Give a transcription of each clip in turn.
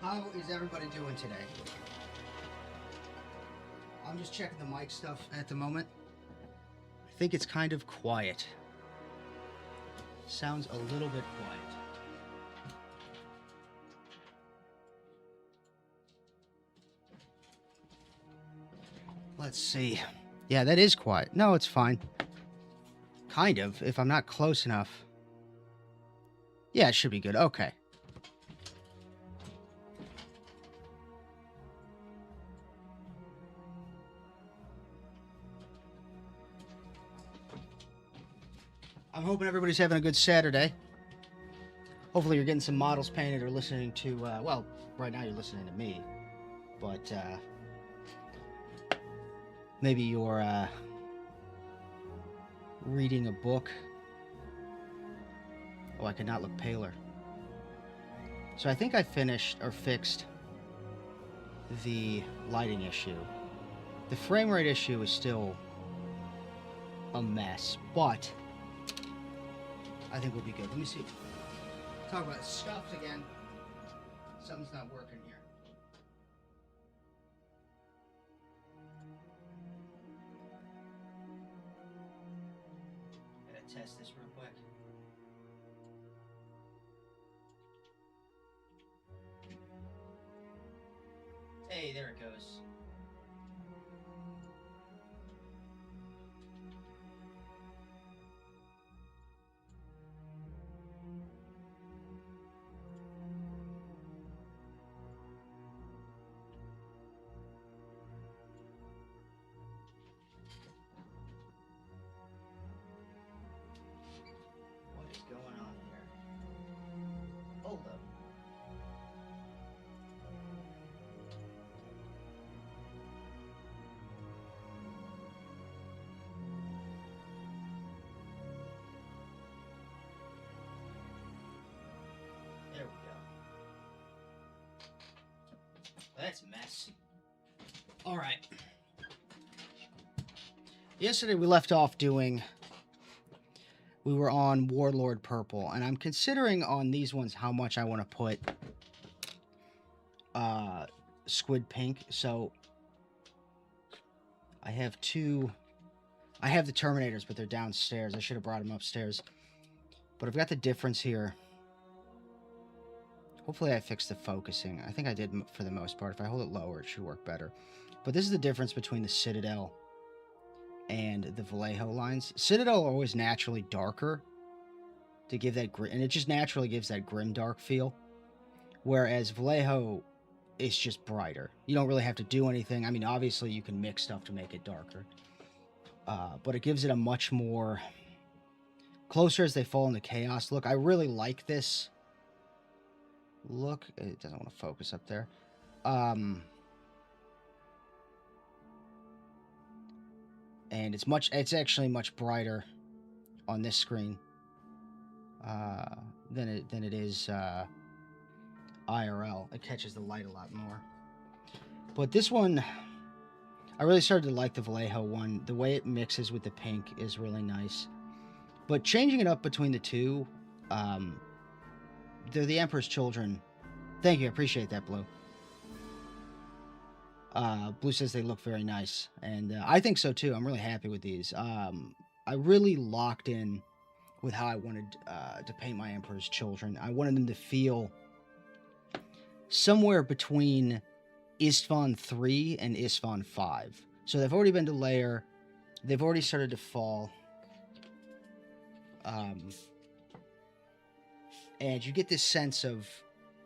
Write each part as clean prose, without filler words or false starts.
How is everybody doing today? I'm just checking the mic stuff at the moment. I think it's kind of quiet. Sounds a little bit quiet. Let's see. Yeah, that is quiet. No, it's fine. Kind of, if I'm not close enough. Yeah, it should be good. Okay. I'm hoping everybody's having a good Saturday. Hopefully you're getting some models painted or listening to, well, right now you're listening to me. But, maybe you're, reading a book. Oh, I could not look paler. So I think I finished or fixed the lighting issue. The frame rate issue is still a mess, but I think we'll be good. Let me see. Talk about stuff again. Something's not working here. Gotta test this real quick. Hey, there it goes. What is going on here? Hold up. There we go. That's a mess. All right. Yesterday we left off doing... We were on Warlord Purple, and I'm considering on these ones how much I want to put Squid Pink. So I have two... I have the Terminators, but they're downstairs. I should have brought them upstairs. But I've got the difference here. Hopefully I fixed the focusing. I think I did for the most part. If I hold it lower, it should work better. But this is the difference between the Citadel and the Vallejo lines. Citadel are always naturally darker to give that and it just naturally gives that grim dark feel. Whereas Vallejo is just brighter. You don't really have to do anything. I mean, obviously you can mix stuff to make it darker. But it gives it a much more closer as they fall into chaos look. I really like this look. It doesn't want to focus up there. And it's actually much brighter on this screen than it is IRL. It catches the light a lot more. But this one, I really started to like the Vallejo one. The way it mixes with the pink is really nice. But changing it up between the two, they're the Emperor's Children. Thank you, I appreciate that, Blue. Blue says they look very nice, and I think so too. I'm really happy with these. I really locked in with how I wanted to paint my Emperor's Children. I wanted them to feel somewhere between Istvan 3 and Istvan 5. So they've already been to layer. They've already started to fall. And you get this sense of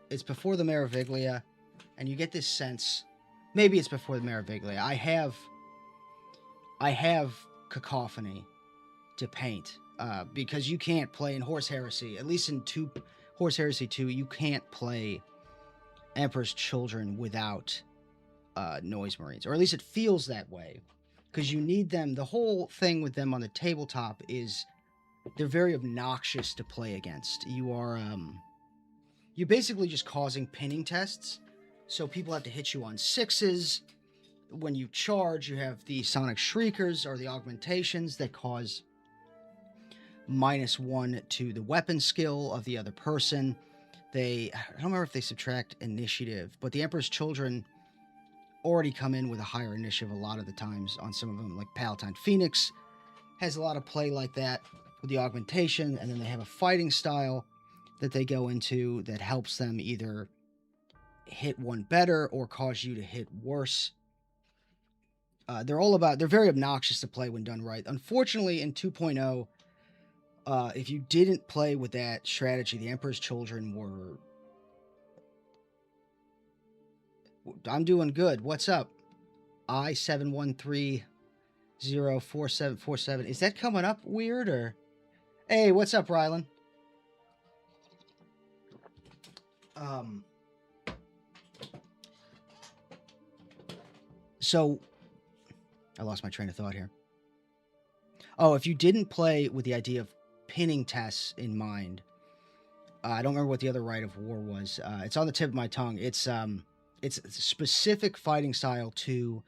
it's before the Meraviglia, and you get this sense... Maybe it's before the Meraviglia. I have Cacophony to paint because you can't play in Horus Heresy. At least in Horus Heresy 2, you can't play Emperor's Children without Noise Marines. Or at least it feels that way. Because you need them. The whole thing with them on the tabletop is they're very obnoxious to play against. You're basically just causing pinning tests. So people have to hit you on 6s. When you charge, you have the Sonic Shriekers or the augmentations that cause -1 to the weapon skill of the other person. I don't remember if they subtract initiative, but the Emperor's Children already come in with a higher initiative a lot of the times on some of them, like Palatine Phoenix has a lot of play like that with the augmentation, and then they have a fighting style that they go into that helps them either hit one better or cause you to hit worse. They're very obnoxious to play when done right. Unfortunately, in 2.0, if you didn't play with that strategy, the Emperor's Children were... I'm doing good. What's up? I713-04747. Is that coming up weird, or... Hey, what's up, Rylan? So, I lost my train of thought here. Oh, if you didn't play with the idea of pinning tests in mind, I don't remember what the other rite of war was. It's on the tip of my tongue. It's a specific fighting style to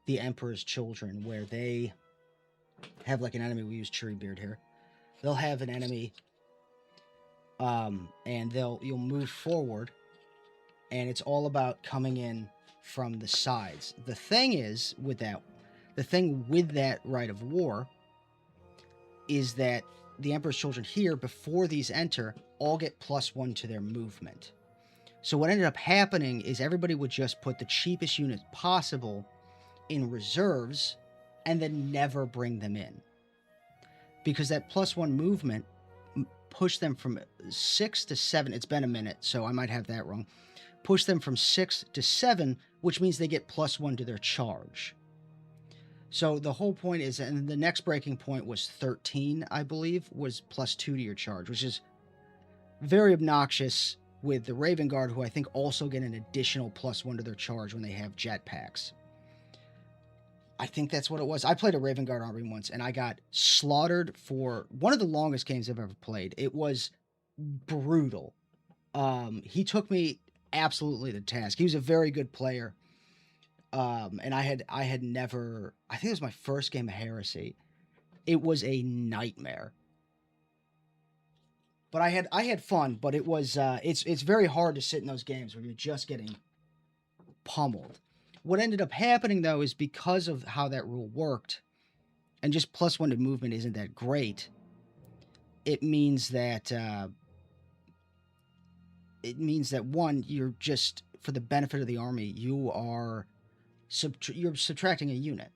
the Emperor's Children, where they have like an enemy. We use Cherrybeard here. They'll have an enemy, and you'll move forward, and it's all about coming in from the sides. The thing with that rite of war is that the Emperor's Children here, before these enter, all get +1 to their movement. So what ended up happening is everybody would just put the cheapest unit possible in reserves and then never bring them in. Because that +1 movement pushed them from 6 to 7. It's been a minute, so I might have that wrong. Push them from 6 to 7, which means they get +1 to their charge. So the whole point is, and the next breaking point was 13, I believe, was +2 to your charge, which is very obnoxious with the Raven Guard, who I think also get an additional +1 to their charge when they have jetpacks. I think that's what it was. I played a Raven Guard army once, and I got slaughtered for one of the longest games I've ever played. It was brutal. He took me absolutely to task. He was a very good player. And I had never, I think it was my first game of Heresy. It was a nightmare. But I had fun, but it was, it's very hard to sit in those games where you're just getting pummeled. What ended up happening, though, is because of how that rule worked, and just +1 to movement isn't that great, it means that, one, you're just, for the benefit of the army, you're subtracting a unit.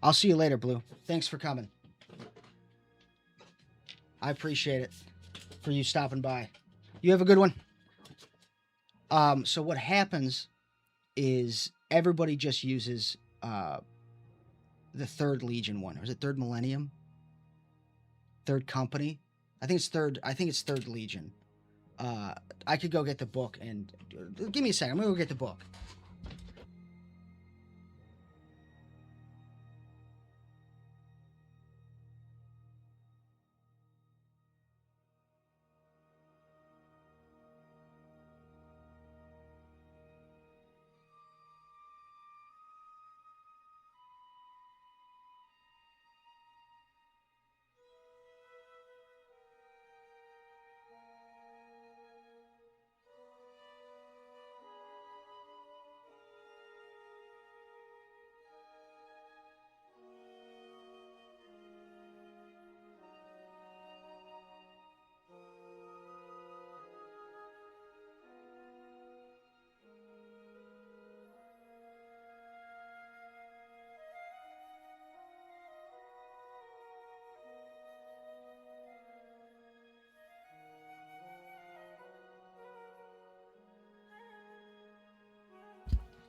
I'll see you later, Blue. Thanks for coming. I appreciate it for you stopping by. You have a good one. So what happens is everybody just uses the 3rd Legion one. Or is it 3rd Millennium? 3rd Company? I think it's 3rd Legion. I could go get the book and... Give me a second. I'm going to go get the book.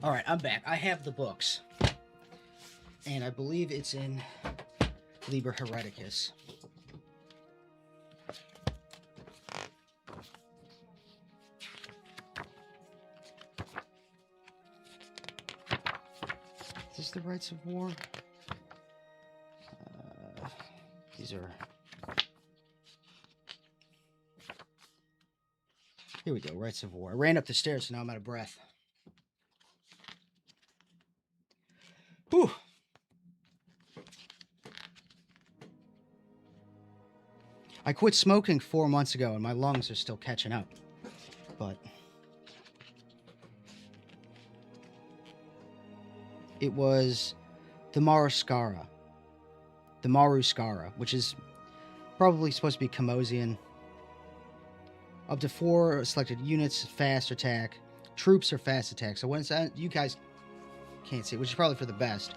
All right, I'm back. I have the books. And I believe it's in Liber Hereticus. Is this the Rites of War? These are... Here we go, Rites of War. I ran up the stairs, so now I'm out of breath. Whew. I quit smoking 4 months ago, and my lungs are still catching up. But it was the Maruskara, which is probably supposed to be Kamosian. Up to 4 selected units, fast attack. Troops are fast attack. So when it's you guys can't see it, which is probably for the best,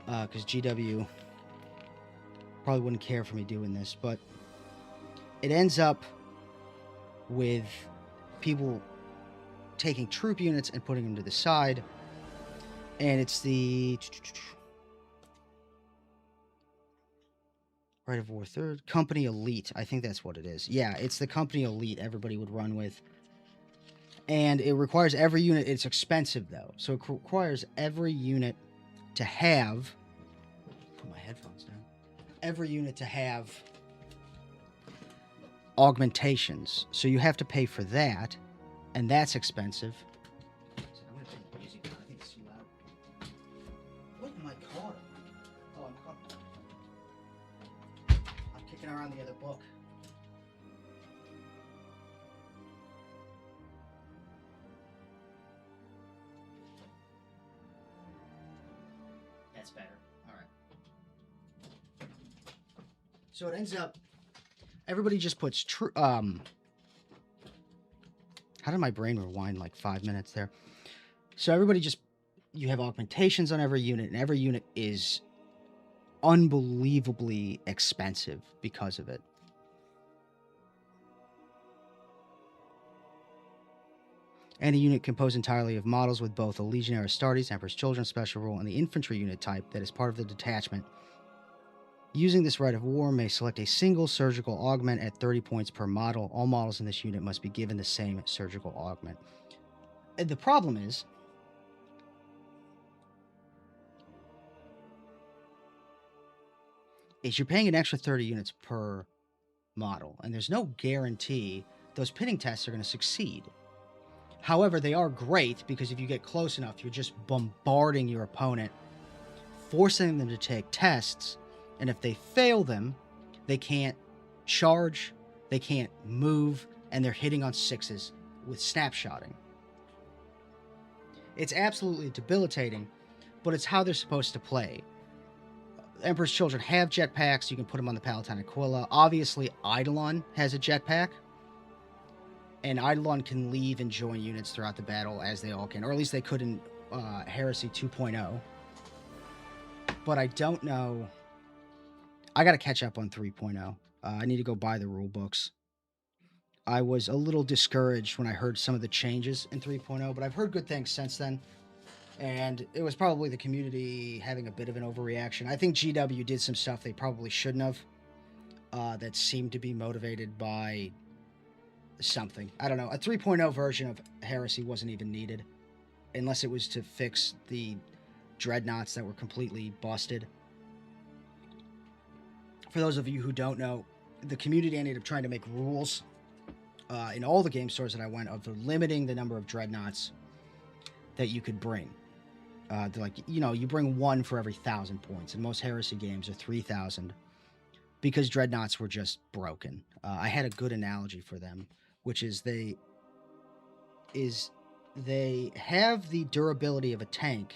because GW probably wouldn't care for me doing this, but it ends up with people taking troop units and putting them to the side, and it's the Right of War Third Company Elite. I think that's what it is. Yeah, it's the Company Elite everybody would run with. And it requires every unit. It's expensive, though. So it requires every unit to have... Put my headphones down. Every unit to have augmentations. So you have to pay for that. And that's expensive. I'm going to turn the music down. I think it's too loud. What am I caught? Oh, I'm kicking around the other book. That's better. All right. So it ends up, everybody just puts how did my brain rewind like 5 minutes there? So everybody just, you have augmentations on every unit, and every unit is unbelievably expensive because of it. Any unit composed entirely of models with both a Legionnaire Astartes, Emperor's Children special rule, and the infantry unit type that is part of the detachment. Using this Rite of War may select a single surgical augment at 30 points per model. All models in this unit must be given the same surgical augment. And the problem is you're paying an extra 30 units per model, and there's no guarantee those pitting tests are going to succeed. However, they are great because if you get close enough, you're just bombarding your opponent, forcing them to take tests, and if they fail them, they can't charge, they can't move, and they're hitting on 6s with snapshotting. It's absolutely debilitating, but it's how they're supposed to play. Emperor's Children have jetpacks. You can put them on the Palatine Aquila. Obviously, Eidolon has a jetpack. And Eidolon can leave and join units throughout the battle as they all can. Or at least they could in Heresy 2.0. But I don't know. I got to catch up on 3.0. I need to go buy the rule books. I was a little discouraged when I heard some of the changes in 3.0, but I've heard good things since then. And it was probably the community having a bit of an overreaction. I think GW did some stuff they probably shouldn't have. That seemed to be motivated by something. I don't know. A 3.0 version of Heresy wasn't even needed. Unless it was to fix the dreadnoughts that were completely busted. For those of you who don't know, the community ended up trying to make rules in all the game stores that I went of limiting the number of dreadnoughts that you could bring. Like, you know, you bring 1 for every 1,000 points, and most Heresy games are 3,000 because dreadnoughts were just broken. I had a good analogy for them, which is they have the durability of a tank,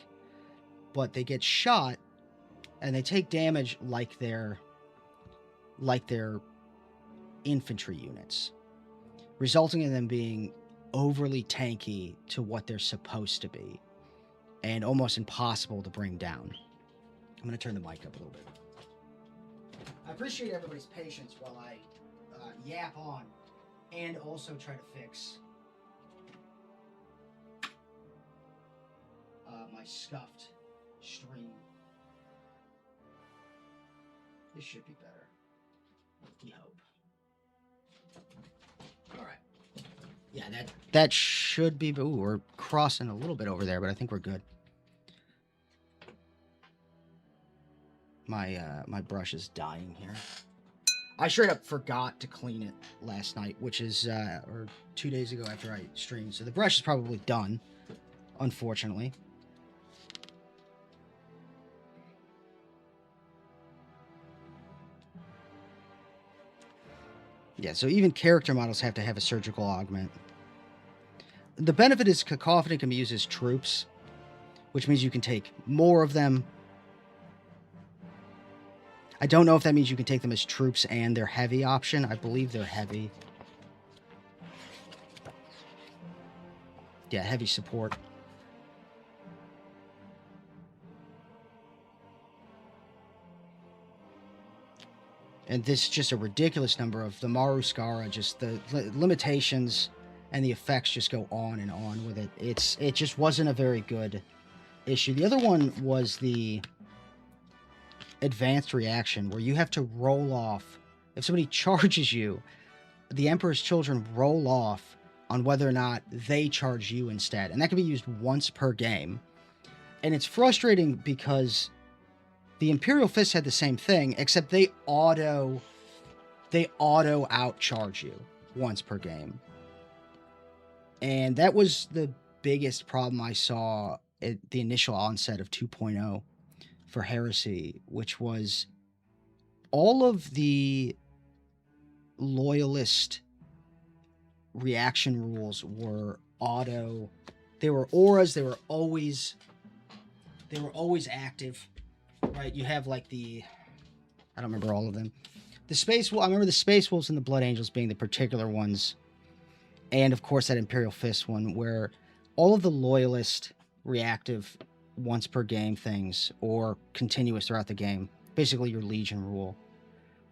but they get shot and they take damage like their infantry units, resulting in them being overly tanky to what they're supposed to be and almost impossible to bring down. I'm going to turn the mic up a little bit. I appreciate everybody's patience while I yap on and also try to fix my scuffed stream. This should be better. We hope. All right. Yeah, that should be... Ooh, we're crossing a little bit over there, but I think we're good. My brush is dying here. I straight up forgot to clean it last night, which is, or 2 days ago after I streamed. So the brush is probably done, unfortunately. Yeah, so even character models have to have a surgical augment. The benefit is Cacophony can be used as troops, which means you can take more of them. I don't know if that means you can take them as troops and their heavy option. I believe they're heavy. Yeah, heavy support. And this is just a ridiculous number of the Maruskara. Just the limitations and the effects just go on and on with it. It just wasn't a very good issue. The other one was the advanced reaction, where you have to roll off. If somebody charges you, the Emperor's Children roll off on whether or not they charge you instead. And that can be used once per game. And it's frustrating because the Imperial Fist had the same thing, except they auto outcharge you once per game. And that was the biggest problem I saw at the initial onset of 2.0 for Heresy, which was all of the loyalist reaction rules were auto. They were auras, they were always active. Right, you have like I don't remember all of them. I remember the Space Wolves and the Blood Angels being the particular ones. And of course that Imperial Fist one, where all of the loyalist reactive once per game things, or continuous throughout the game, basically your Legion rule,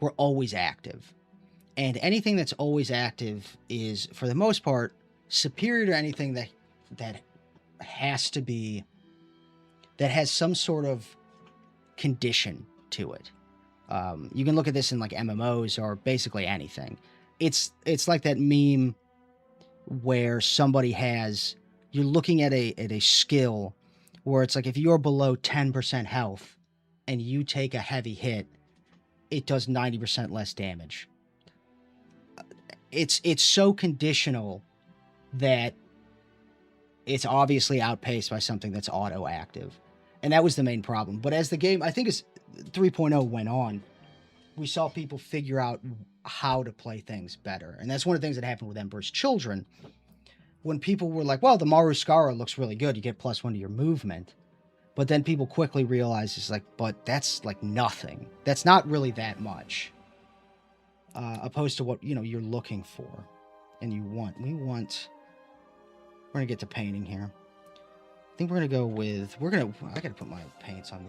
were always active. And anything that's always active is, for the most part, superior to anything that has some sort of condition to it. You can look at this in like MMOs or basically anything. It's like that meme where you're looking at a skill where it's like if you're below 10% health and you take a heavy hit, it does 90% less damage. It's so conditional that it's obviously outpaced by something that's auto active. And that was the main problem. But as the game, I think as 3.0 went on, we saw people figure out how to play things better. And that's one of the things that happened with Emperor's Children. When people were like, well, the Maruskara looks really good. You get +1 to your movement. But then people quickly realized it's like, but that's like nothing. That's not really that much. Opposed to what, you're looking for and you want. We're going to get to painting here. I think we're going to go with, I got to put my paints on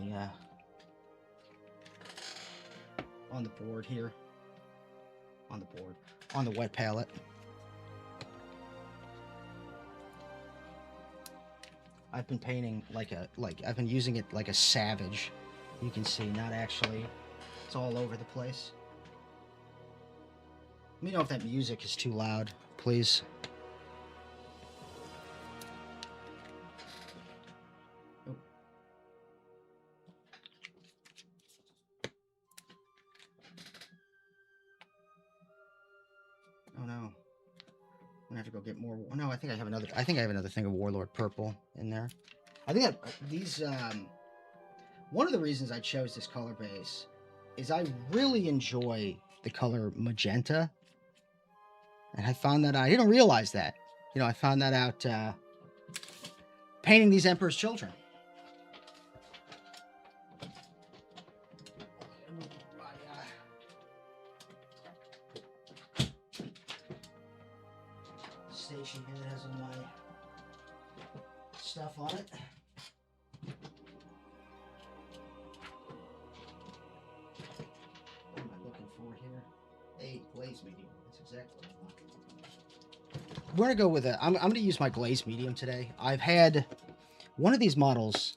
the board here. On the wet palette. I've been painting I've been using it like a savage. You can see, not actually, it's all over the place. Let me know if that music is too loud, please. Oh no. I'm gonna have to go get more. No, I think I have another thing of Warlord Purple in there. I think that these one of the reasons I chose this color base is I really enjoy the color magenta. And I found that I didn't realize that. I found that out painting these Emperor's Children. Station here that has all my stuff on it. What am I looking for here? A glaze medium. That's exactly what I'm looking for. We're gonna go with I'm gonna use my glaze medium today. I've had one of these models,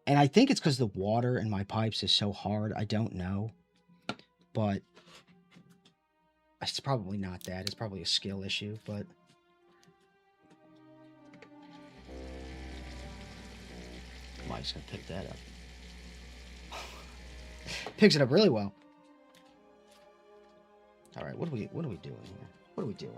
and I think it's because the water in my pipes is so hard. I don't know, but it's probably not that. It's probably a skill issue, but I'm just gonna pick that up. Picks it up really well. All right, what are we doing here? What are we doing?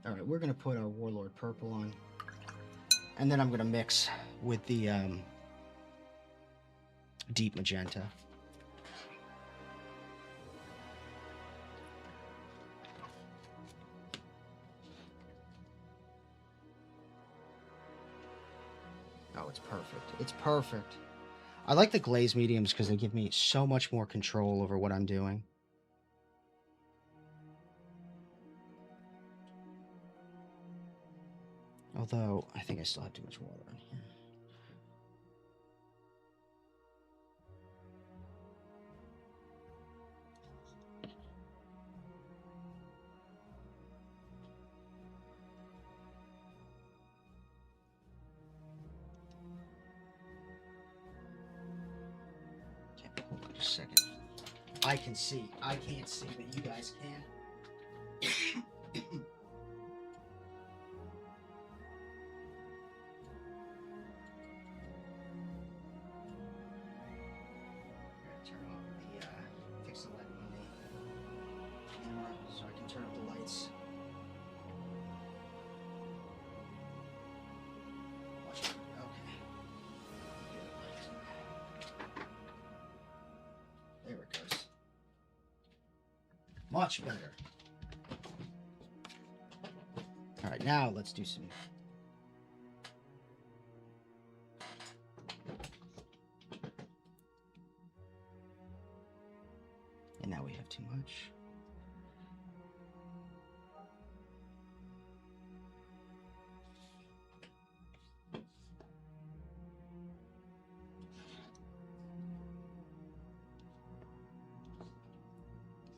All right, we're gonna put our Warlord Purple on, and then I'm gonna mix with the deep magenta. Oh, it's perfect. It's perfect. I like the glaze mediums because they give me so much more control over what I'm doing. Although, I think I still have too much water in here. Okay, hold on just a second. I can see. I can't see, but you guys can. Turn off the, fix the lighting on the camera so I can turn up the lights. Watch it. Okay. There it goes. Much better. All right, now let's do some. And now we have too much.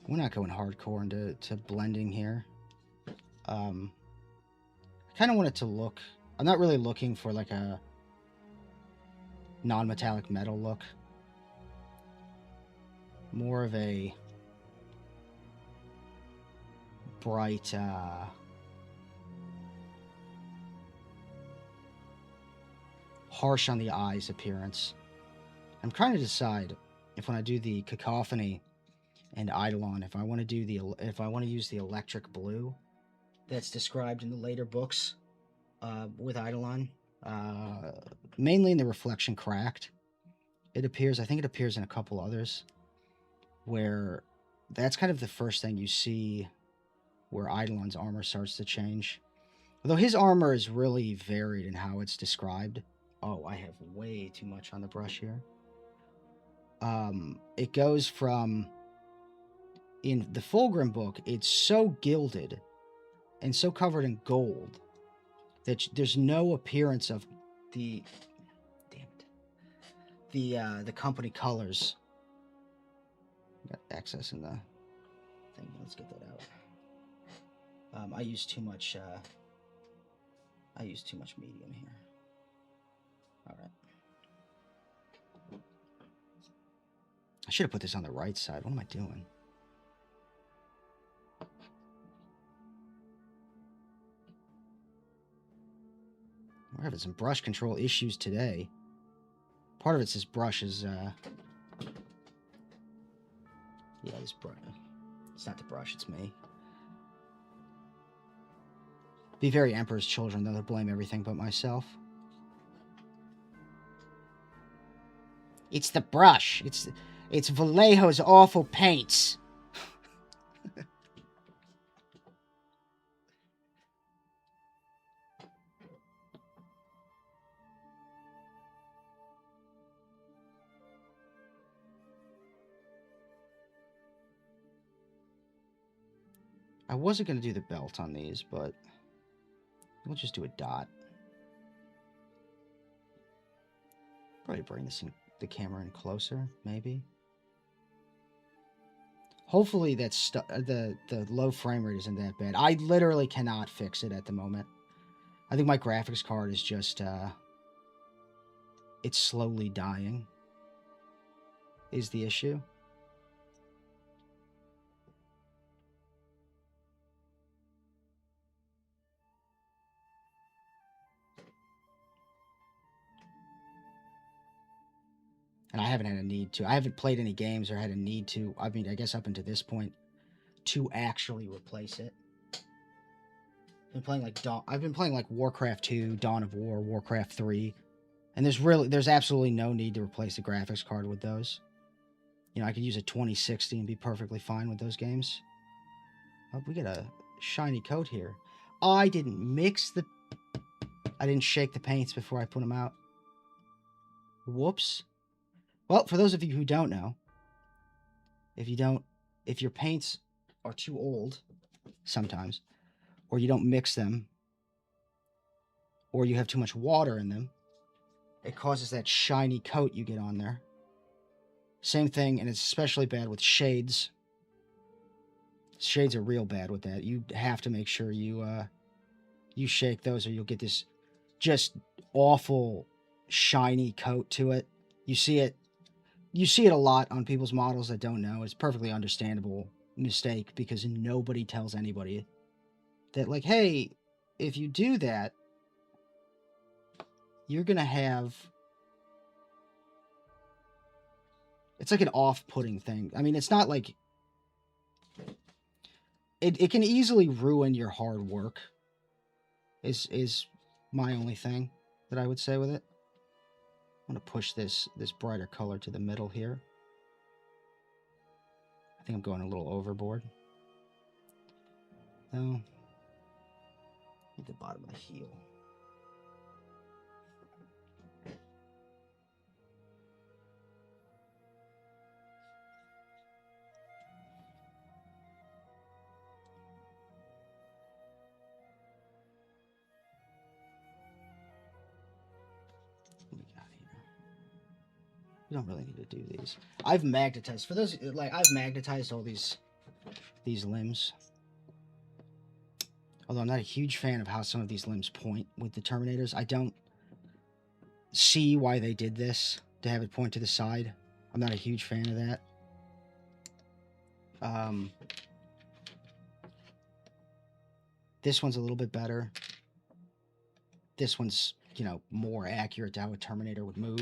We're not going hardcore into blending here. I kind of want it to look... I'm not really looking for like a non-metallic metal look. More of a bright, harsh on the eyes appearance. I'm trying to decide if when I do the Cacophony and Eidolon, if I want to use the electric blue that's described in the later books with Eidolon, mainly in the Reflection Cracked. It appears, I think it appears in a couple others, where that's kind of the first thing you see where Eidolon's armor starts to change. Although his armor is really varied in how it's described. Oh, I have way too much on the brush here. It goes from... In the Fulgrim book, it's so gilded and so covered in gold that there's no appearance of the... Damn it. The company colors. Got excess in the thing. Let's get that out. I use too much medium here. All right. I should have put this on the right side. What am I doing? We're having some brush control issues today. Part of it's this brush is, yeah, this brush. It's not the brush, it's me. Be very Emperor's Children, though, to blame everything but myself. It's the brush. It's Vallejo's awful paints. I wasn't going to do the belt on these, but we'll just do a dot. Probably bring the camera in closer, maybe. Hopefully that's the low frame rate isn't that bad. I literally cannot fix it at the moment. I think my graphics card is just it's slowly dying is the issue. And I haven't had a need to. I haven't played any games or had a need to. I mean, I guess up until this point, to actually replace it. I've been playing like Warcraft 2, Dawn of War, Warcraft 3, And there's absolutely no need to replace the graphics card with those. You know, I could use a 2060 and be perfectly fine with those games. Oh, we got a shiny coat here. I didn't shake the paints before I put them out. Whoops. Well, for those of you who don't know, if your paints are too old sometimes, or you don't mix them, or you have too much water in them, it causes that shiny coat you get on there. Same thing, and it's especially bad with shades. Shades are real bad with that. You have to make sure you shake those, or you'll get this just awful shiny coat to it. You see it a lot on people's models that don't know. It's a perfectly understandable mistake because nobody tells anybody that, like, hey, if you do that, you're gonna have... It's like an off-putting thing. I mean, it's not like... It can easily ruin your hard work, is my only thing that I would say with it. I'm going to push this brighter color to the middle here. I think I'm going a little overboard. No. At the bottom of the heel. What we got here? We don't really need to do these. I've magnetized, for those, like, I've magnetized all these limbs. Although I'm not a huge fan of how some of these limbs point with the Terminators. I don't see why they did this, to have it point to the side. I'm not a huge fan of that. This one's a little bit better. This one's, you know, more accurate to how a Terminator would move.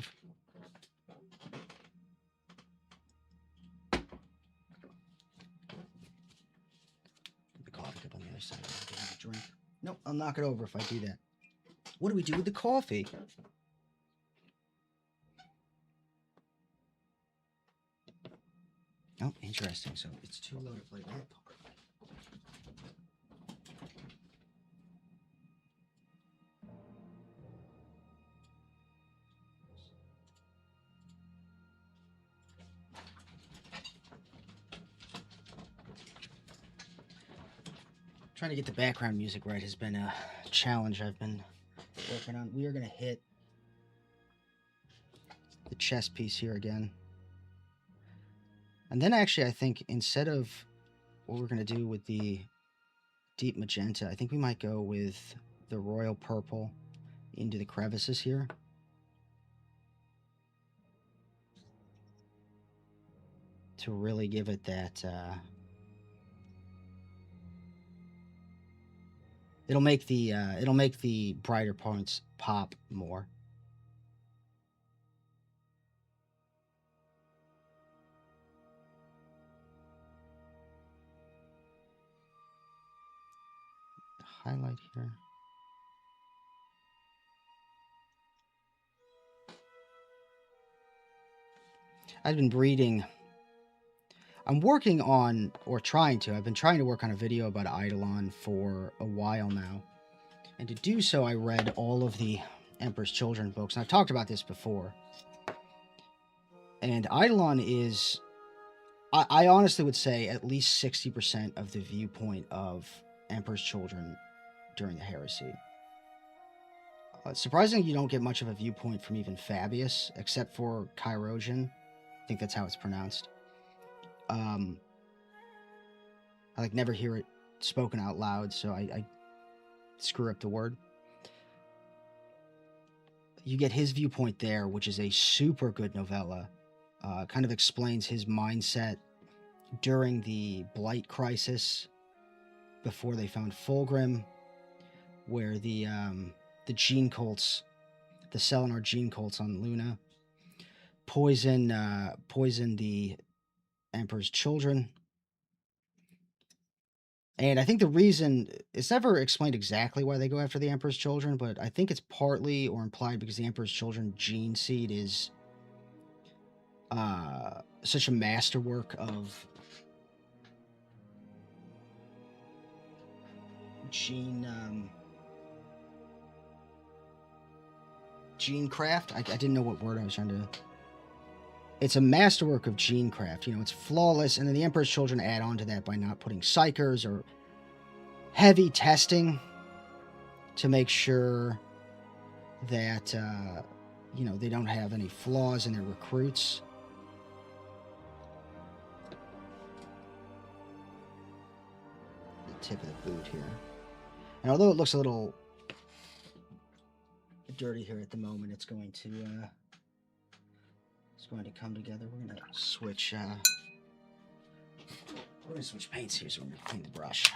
Put the coffee cup on the other side. I'll have a drink. Nope, I'll knock it over if I do that. What do we do with the coffee? Oh, interesting. So it's too low to play that part. Trying to get the background music right has been a challenge I've been working on. We are going to hit the chest piece here again. And then actually, I think instead of what we're going to do with the deep magenta, I think we might go with the royal purple into the crevices here. To really give it that... it'll make the brighter points pop more. Highlight here. I've been reading. I'm working on, or trying to, I've been trying to work on a video about Eidolon for a while now. And to do so, I read all of the Emperor's Children books. And I've talked about this before. And Eidolon is, I honestly would say, at least 60% of the viewpoint of Emperor's Children during the Heresy. Surprisingly, you don't get much of a viewpoint from even Fabius, except for Chirosian. I think that's how it's pronounced. I like never hear it spoken out loud, so I screw up the word. You get his viewpoint there, which is a super good novella. Kind of explains his mindset during the Blight Crisis, before they found Fulgrim, where the gene cults, the Selenar gene cults on Luna, poison the Emperor's children. And I think the reason it's never explained exactly why they go after the Emperor's children, but I think it's partly or implied because the Emperor's children gene seed is such a masterwork of gene craft. I didn't know what word I was trying to. It's a masterwork of gene craft. You know, it's flawless, and then the Emperor's children add on to that by not putting psychers or heavy testing to make sure that you know, they don't have any flaws in their recruits. The tip of the boot here. And although it looks a little dirty here at the moment, it's going to come together. We're gonna switch paints here, so we're gonna clean the brush.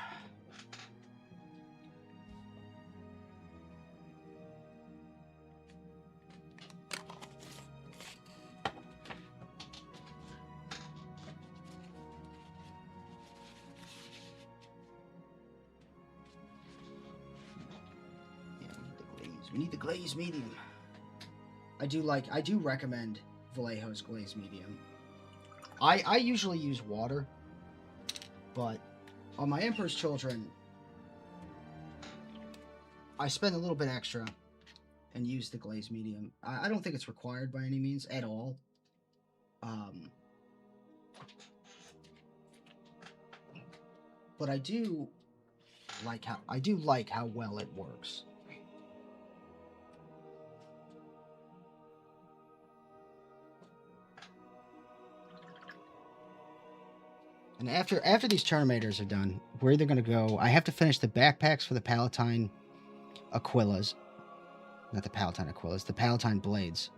We need the glaze medium. I do recommend Vallejo's glaze medium. I usually use water, but on my Emperor's Children, I spend a little bit extra and use the glaze medium. I don't think it's required by any means at all. But I do like how well it works. And after these Terminators are done, we're either going to go... I have to finish the backpacks for the Palatine Aquillas. Not the Palatine Aquillas, the Palatine Blades.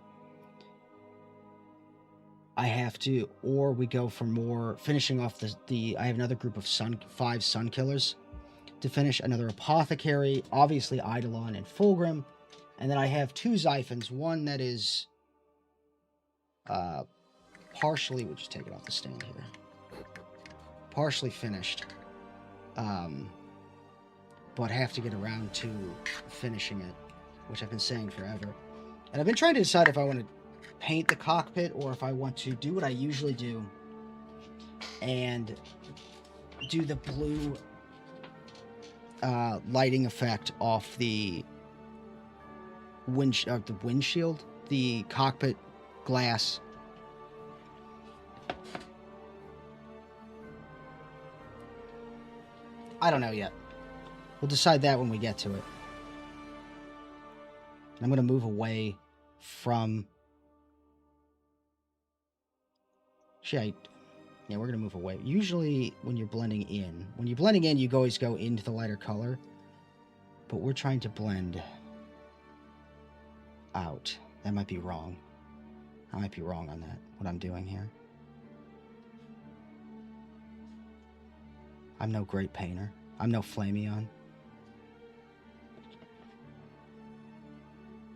I have to... Or we go for more... Finishing off the I have another group of 5 Sun Killers to finish. Another Apothecary, obviously Eidolon and Fulgrim. And then I have 2 Xiphons. One that is... partially... We'll just take it off the stand here. Partially finished, but have to get around to finishing it, which I've been saying forever. And I've been trying to decide if I want to paint the cockpit or if I want to do what I usually do and do the blue lighting effect off the windshield, the cockpit glass. I don't know yet. We'll decide that when we get to it. I'm going to move away from... Actually, yeah, we're going to move away. Usually, when you're blending in, you always go into the lighter color. But we're trying to blend out. That might be wrong. I might be wrong on that, what I'm doing here. I'm no great painter. I'm no Flameon.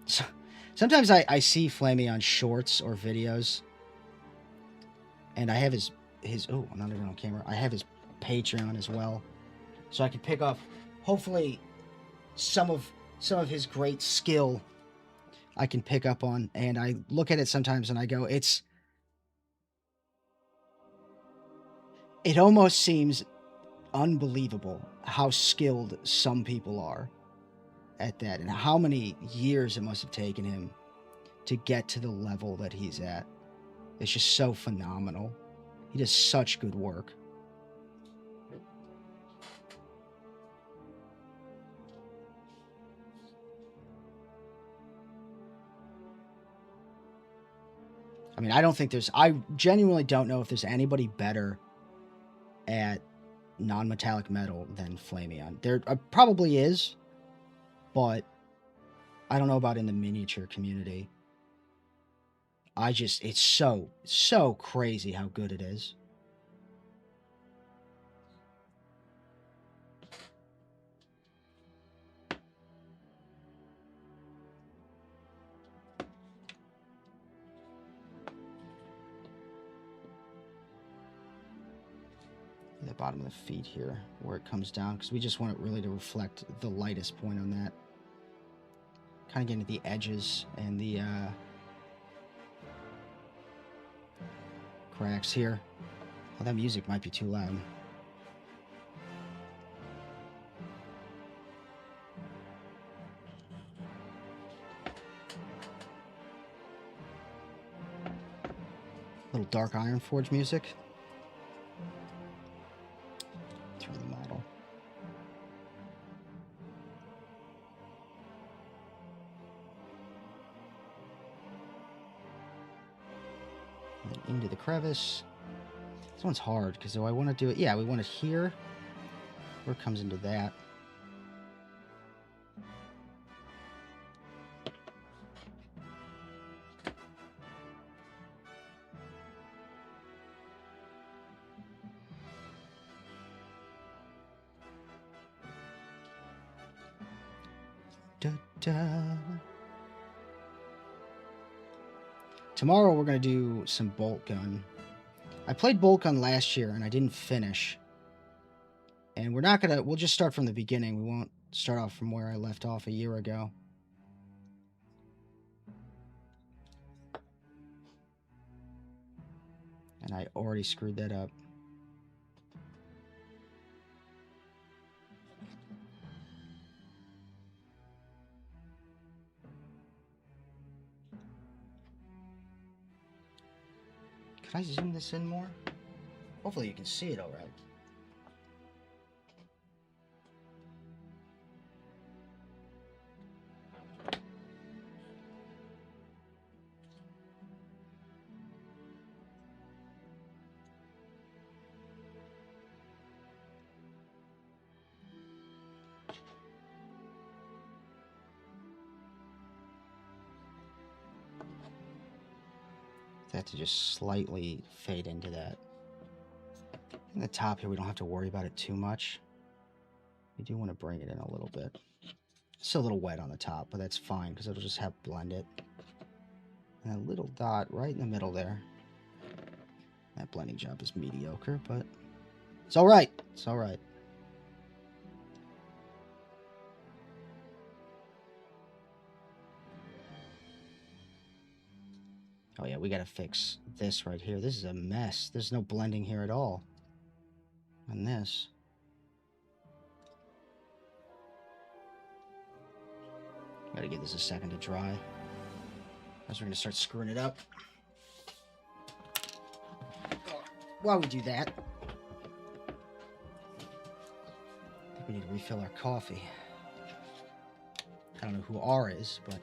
So, sometimes I see Flameon shorts or videos, and I have his oh, I'm not even on camera. I have his Patreon as well, so I can pick up, hopefully, some of his great skill I can pick up on, and I look at it sometimes and I go, it almost seems unbelievable how skilled some people are at that, and how many years it must have taken him to get to the level that he's at. It's just so phenomenal. He does such good work. I mean, I genuinely don't know if there's anybody better at non-metallic metal than Flameon. There probably is, but I don't know about in the miniature community. It's so crazy how good it is. bottom of the feet here, where it comes down, because we just want it really to reflect the lightest point on that. Kind of getting to the edges and the cracks here. Oh, that music might be too loud. Little Dark Iron Forge music. Through the model. And then into the crevice. This one's hard because do I want to do it? Yeah, we want it here. Where it comes into that. Da-da. Tomorrow we're going to do some bolt gun. I played bolt gun last year and I didn't finish. And we're not going to... We'll just start from the beginning. We won't start off from where I left off a year ago. And I already screwed that up. Can I zoom this in more? Hopefully you can see it all right. That to just slightly fade into that. In the top here, we don't have to worry about it too much. We do want to bring it in a little bit. It's a little wet on the top, but that's fine because it'll just help blend it. And a little dot right in the middle there. That blending job is mediocre, but it's all right. It's all right. Oh yeah, we gotta fix this right here. This is a mess. There's no blending here at all. On this. Gotta give this a second to dry. As we're gonna start screwing it up. While we do that, I think we need to refill our coffee. I don't know who R is, but...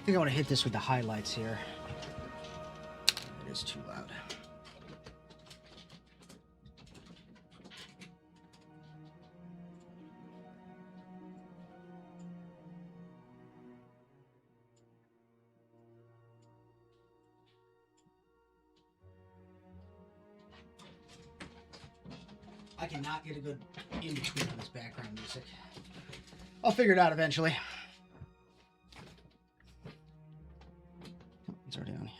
I think I want to hit this with the highlights here. It is too loud. I cannot get a good in-between on this background music. I'll figure it out eventually. It's already on here.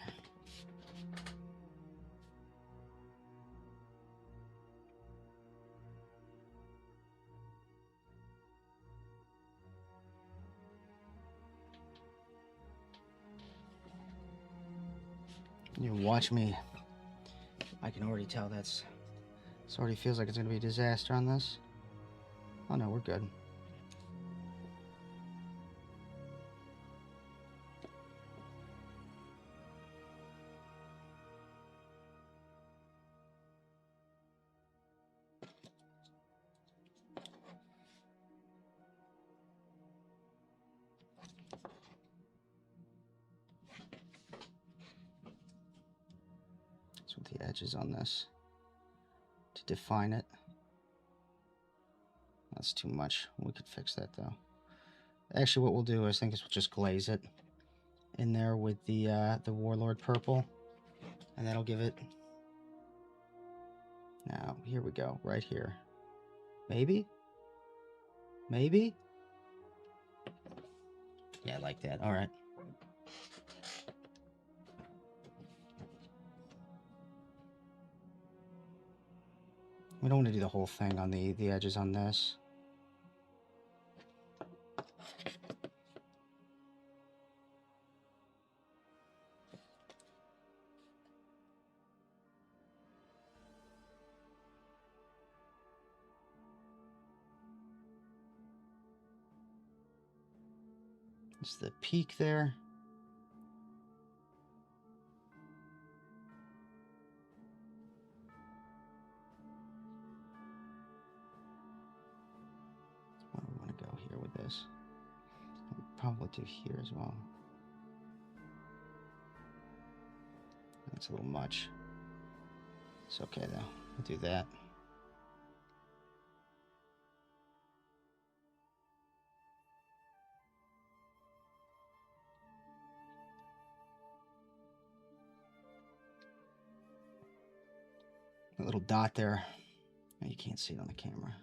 You watch me. I can already tell this already feels like it's going to be a disaster on this. Oh no, we're good. That's what the edge is on this. To define it. That's too much. We could fix that though. Actually, what we'll do is, I think, is we'll just glaze it in there with the Warlord purple, and that'll give it. Now here we go, right here. Maybe. Maybe. Yeah, I like that. All right. We don't want to do the whole thing on the edges on this. It's the peak there. Where do we want to go here with this? We'll probably do here as well. That's a little much. It's okay though. We'll do that. A little dot there. Oh, you can't see it on the camera.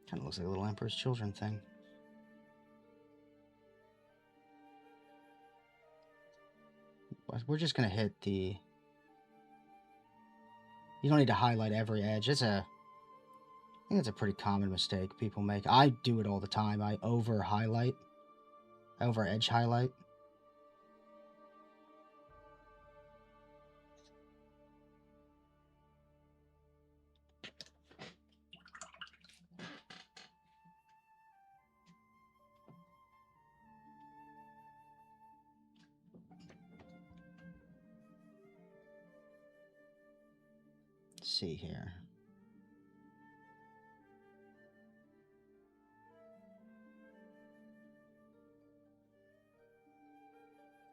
Kind of looks like a little Emperor's Children thing. But we're just gonna hit the. You don't need to highlight every edge. I think it's a pretty common mistake people make. I do it all the time. I over highlight, over edge highlight. Let's see here.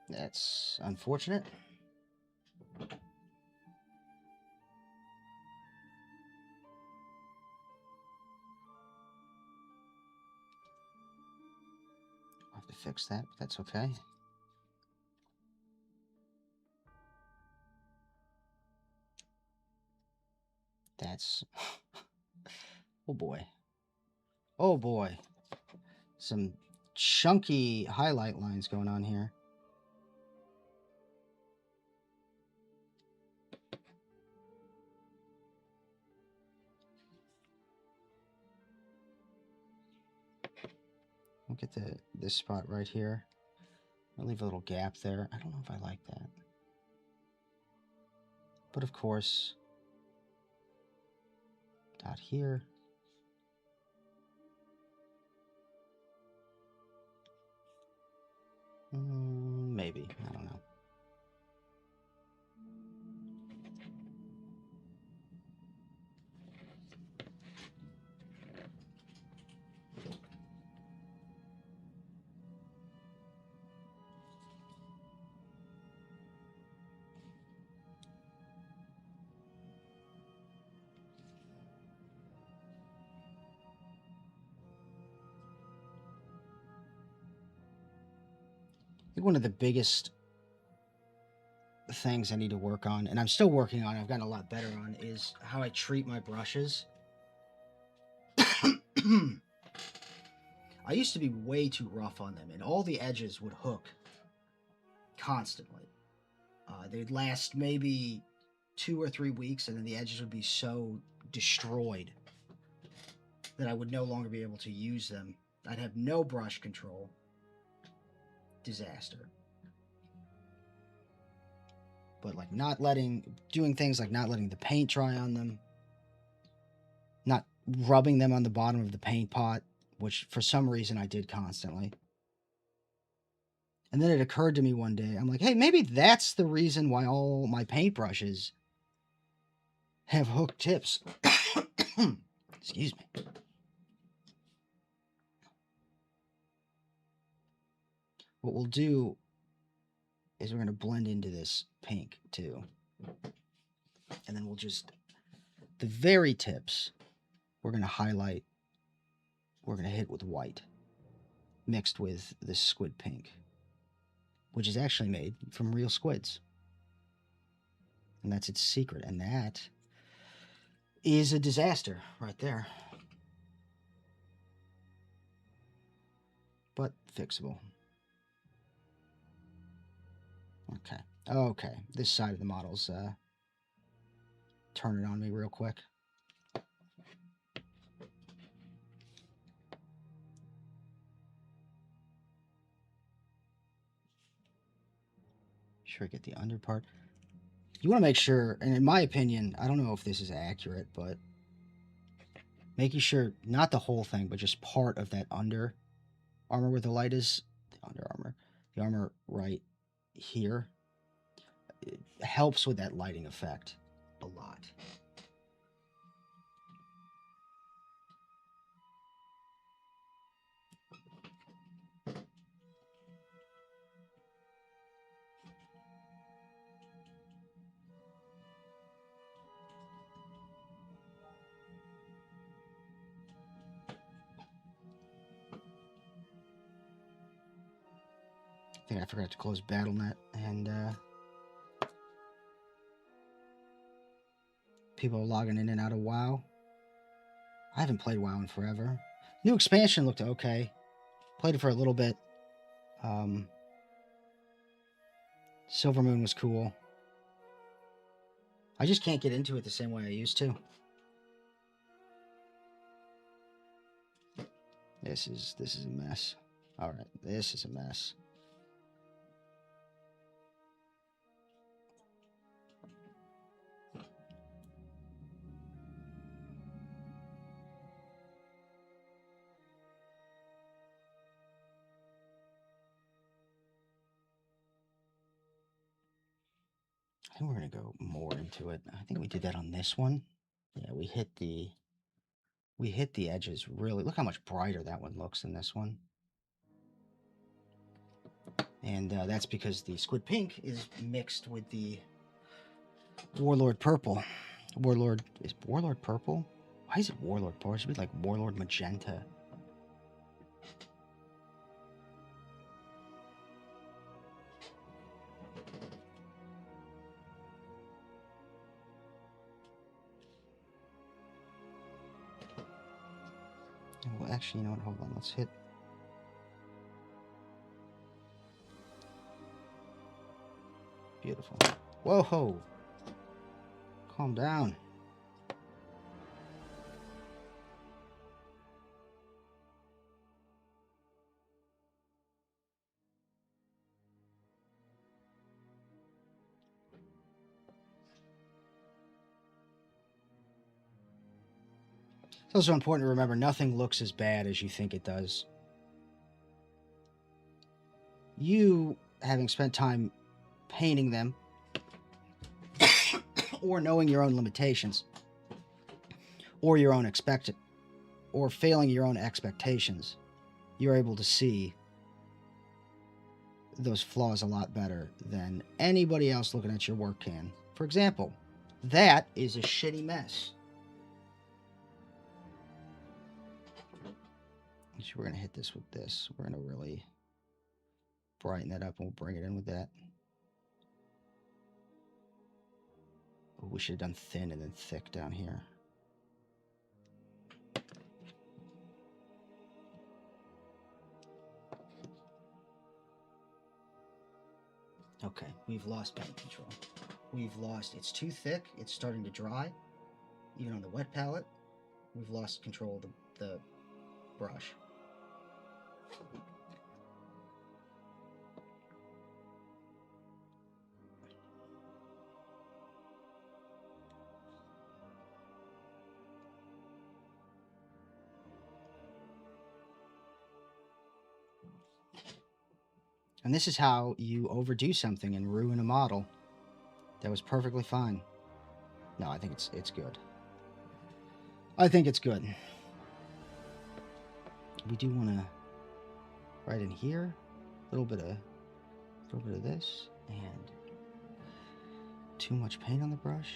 That's unfortunate. I'll have to fix that, but that's okay. That's... Oh boy. Oh boy. Some chunky highlight lines going on here. Look at this spot right here. I'll leave a little gap there. I don't know if I like that. But of course, dot here. Maybe. I don't know. think one of the biggest things I need to work on, and I'm still working on, I've gotten a lot better on, is how I treat my brushes. I used to be way too rough on them, and all the edges would hook constantly. They'd last maybe 2 or 3 weeks, and then the edges would be so destroyed that I would no longer be able to use them. I'd have no brush control. Disaster. But like doing things like not letting the paint dry on them, not rubbing them on the bottom of the paint pot, which for some reason I did constantly. And then it occurred to me one day, I'm like, hey, maybe that's the reason why all my paintbrushes have hooked tips. Excuse me. What we'll do is we're going to blend into this pink too. And then we'll just, the very tips, we're going to highlight, we're going to hit with white mixed with this squid pink, which is actually made from real squids. And that's its secret. And that is a disaster right there. But fixable. Okay. Okay. This side of the model's turning on me real quick. Sure, get the under part. You want to make sure, and in my opinion, I don't know if this is accurate, but making sure not the whole thing, but just part of that under armor where the light is, the armor right here, it helps with that lighting effect a lot. I think I forgot to close BattleNet, and people are logging in and out of WoW. I haven't played WoW in forever. New expansion looked okay. Played it for a little bit. Silver Moon was cool. I just can't get into it the same way I used to. This is a mess. All right, this is a mess. I think we're gonna go more into it. I think we did that on this one. Yeah, we hit the edges really. Look how much brighter that one looks than this one. And that's because the squid pink is mixed with the Warlord purple. Is Warlord purple? Why is it Warlord purple? It should be like Warlord magenta. Well, actually, you know what? Hold on. Let's hit. Beautiful. Whoa, ho. Calm down. It's also important to remember nothing looks as bad as you think it does. You, having spent time painting them, or knowing your own limitations, or failing your own expectations, you're able to see those flaws a lot better than anybody else looking at your work can. For example, that is a shitty mess. So we're going to hit this with this. We're going to really brighten that up and we'll bring it in with that. Oh, we should have done thin and then thick down here. Okay, we've lost paint control. We've lost, it's too thick, it's starting to dry. Even on the wet palette, we've lost control of the brush. And this is how you overdo something and ruin a model that was perfectly fine. No, I think it's good. I think it's good. We do want to right in here, a little bit of this, and too much paint on the brush.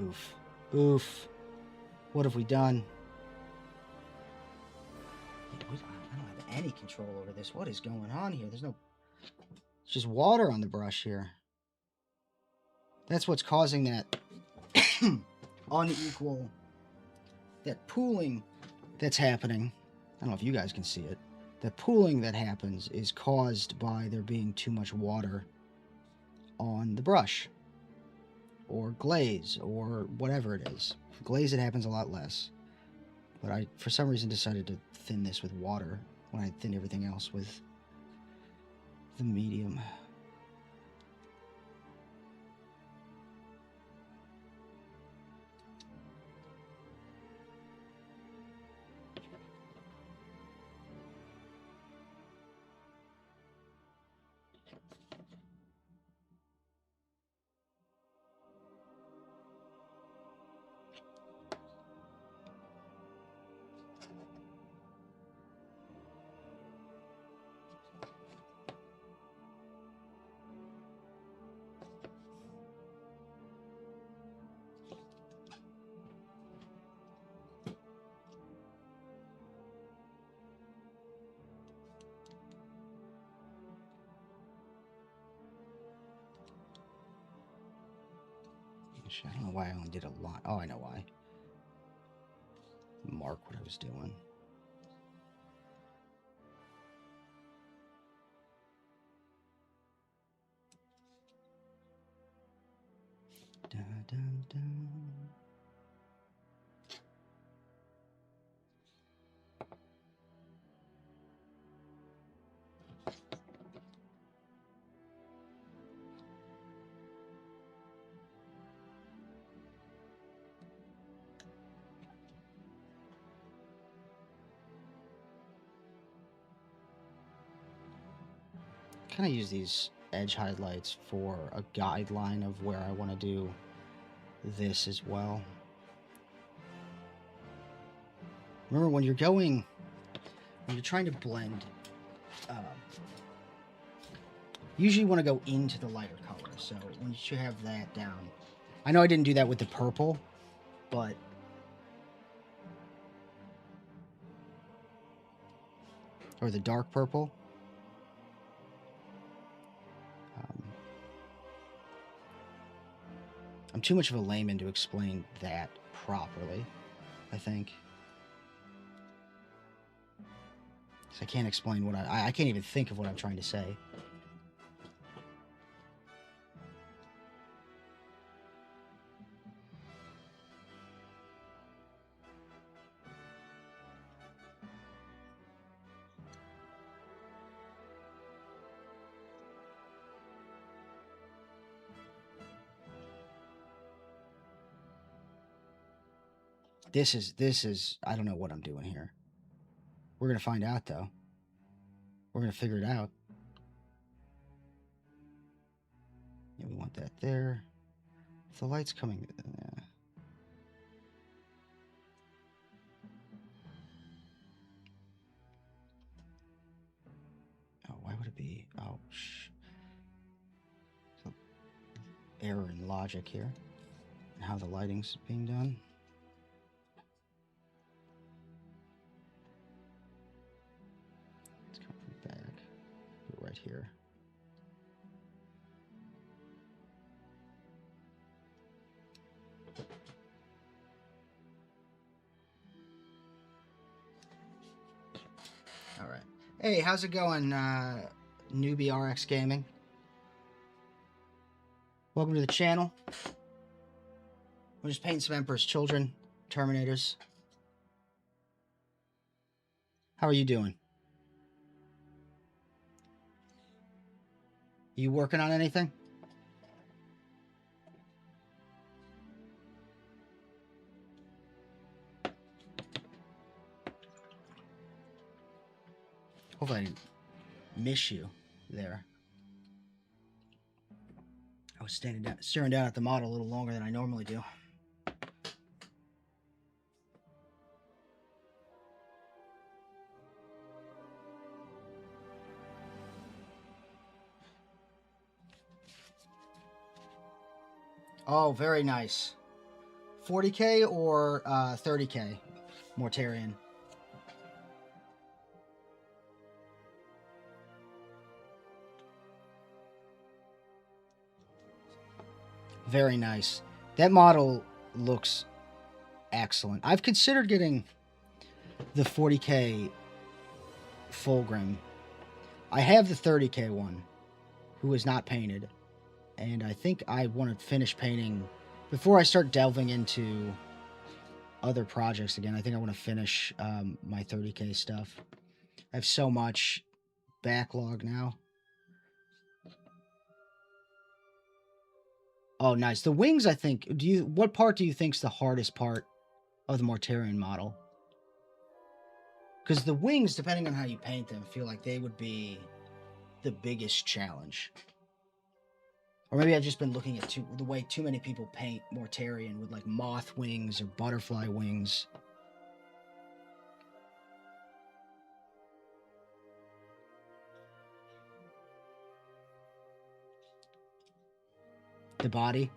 Oof. Oof. What have we done? I don't have any control over this. What is going on here? There's no... It's just water on the brush here. That's what's causing that unequal... That pooling that's happening. I don't know if you guys can see it. The pooling that happens is caused by there being too much water on the brush. Or glaze, or whatever it is. Glaze, it happens a lot less. But I, for some reason, decided to thin this with water when I thinned everything else with the medium. I don't know why I only did a lot. Oh, I know why. Mark what I was doing. Dun, dun, dun. Kind of use these edge highlights for a guideline of where I want to do this as well. Remember, when you're trying to blend, usually you want to go into the lighter color. So when you have that down, I know I didn't do that with the purple, but or the dark purple. I'm too much of a layman to explain that properly, I think. So I can't explain what I can't even think of what I'm trying to say. This is, I don't know what I'm doing here. We're going to find out, though. We're going to figure it out. Yeah, we want that there. If the light's coming... Oh, why would it be... Oh, shh. error in logic here. And how the lighting's being done. Let's come back. Put it right here. All right. Hey, how's it going, Newbie RX Gaming? Welcome to the channel. We're just painting some Emperor's Children, Terminators. How are you doing? You working on anything? Hopefully I didn't miss you there. I was staring down at the model a little longer than I normally do. Oh, very nice. 40K or 30K Mortarion? Very nice. That model looks excellent. I've considered getting the 40K Fulgrim. I have the 30K one, who is not painted. And I think I want to finish painting before I start delving into other projects again. I think I want to finish my 30K stuff. I have so much backlog now. Oh, nice. The wings, I think. What part do you think's the hardest part of the Mortarion model? Because the wings, depending on how you paint them, feel like they would be the biggest challenge. Or maybe I've just been looking at the way too many people paint Mortarion with like moth wings or butterfly wings. The body.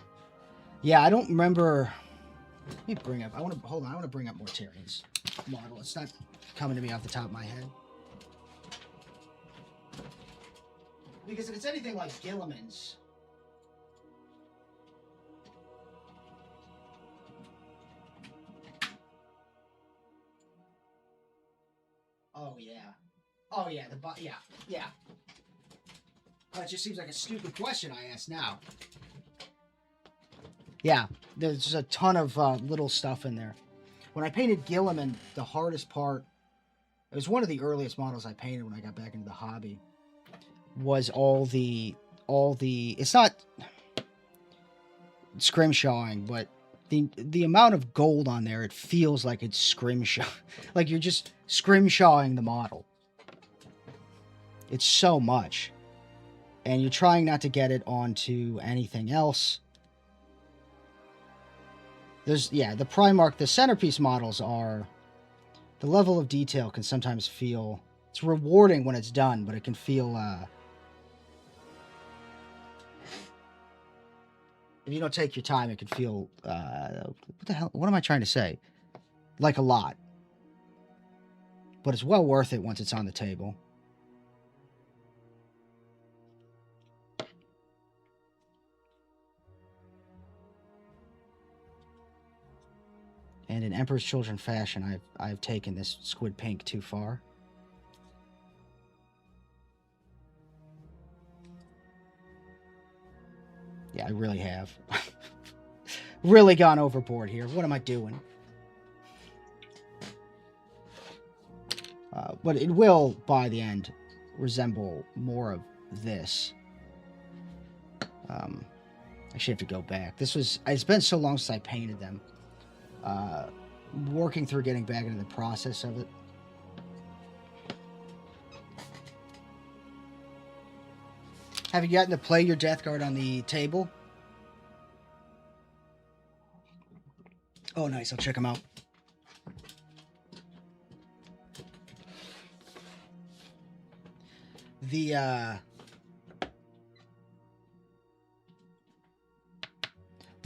Yeah, I don't remember. Let me bring up. I want to bring up Mortarion's model. It's not coming to me off the top of my head. Because if it's anything like Gilliman's. Oh yeah. Oh yeah. Yeah. That just seems like a stupid question I asked now. Yeah, there's a ton of little stuff in there. When I painted Gilliman, the hardest part, it was one of the earliest models I painted when I got back into the hobby, was all the, it's not scrimshawing, but the amount of gold on there, it feels like it's scrimshaw, like you're just scrimshawing the model. It's so much. And you're trying not to get it onto anything else. There's, yeah, the Primarch, the centerpiece models are, the level of detail can sometimes feel, it's rewarding when it's done, but it can feel, if you don't take your time, it can feel, what the hell, what am I trying to say? Like a lot. But it's well worth it once it's on the table. And in Emperor's Children fashion, I've taken this squid pink too far. Yeah, I really have. Really gone overboard here. What am I doing? But it will, by the end, resemble more of this. Actually have to go back. It's been so long since I painted them. Working through getting back into the process of it. Have you gotten to play your Death Guard on the table? Oh, nice. I'll check them out.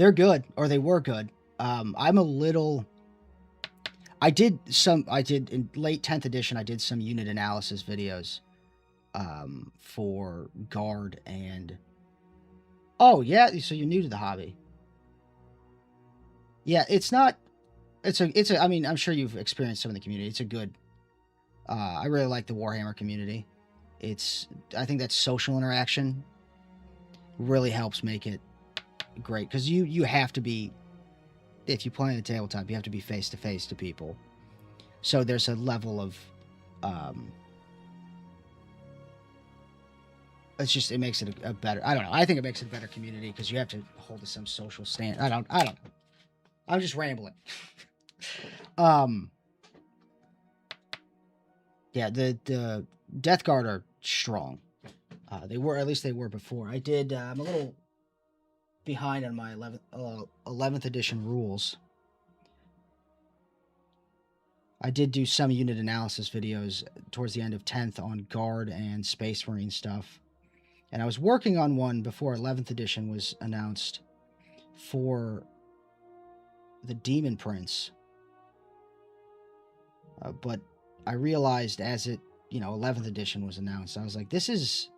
They're good, or they were good. I'm a little... I did in late 10th edition, I did some unit analysis videos for Guard and... Oh, yeah, so you're new to the hobby. Yeah, it's not... I mean, I'm sure you've experienced some of the community. It's a good... I really like the Warhammer community. I think that social interaction really helps make it great. Because you have to be... If you play in a tabletop, you have to be face-to-face to people. So there's a level of... it makes it a better... I don't know. I think it makes it a better community because you have to hold to some social stand. I don't know. I'm just rambling. Yeah, the Death Guard are strong. They were before. I'm a little behind on my 11th edition rules. I did do some unit analysis videos towards the end of 10th on Guard and Space Marine stuff. And I was working on one before 11th edition was announced for the Demon Prince. But I realized as 11th edition was announced, I was like, this is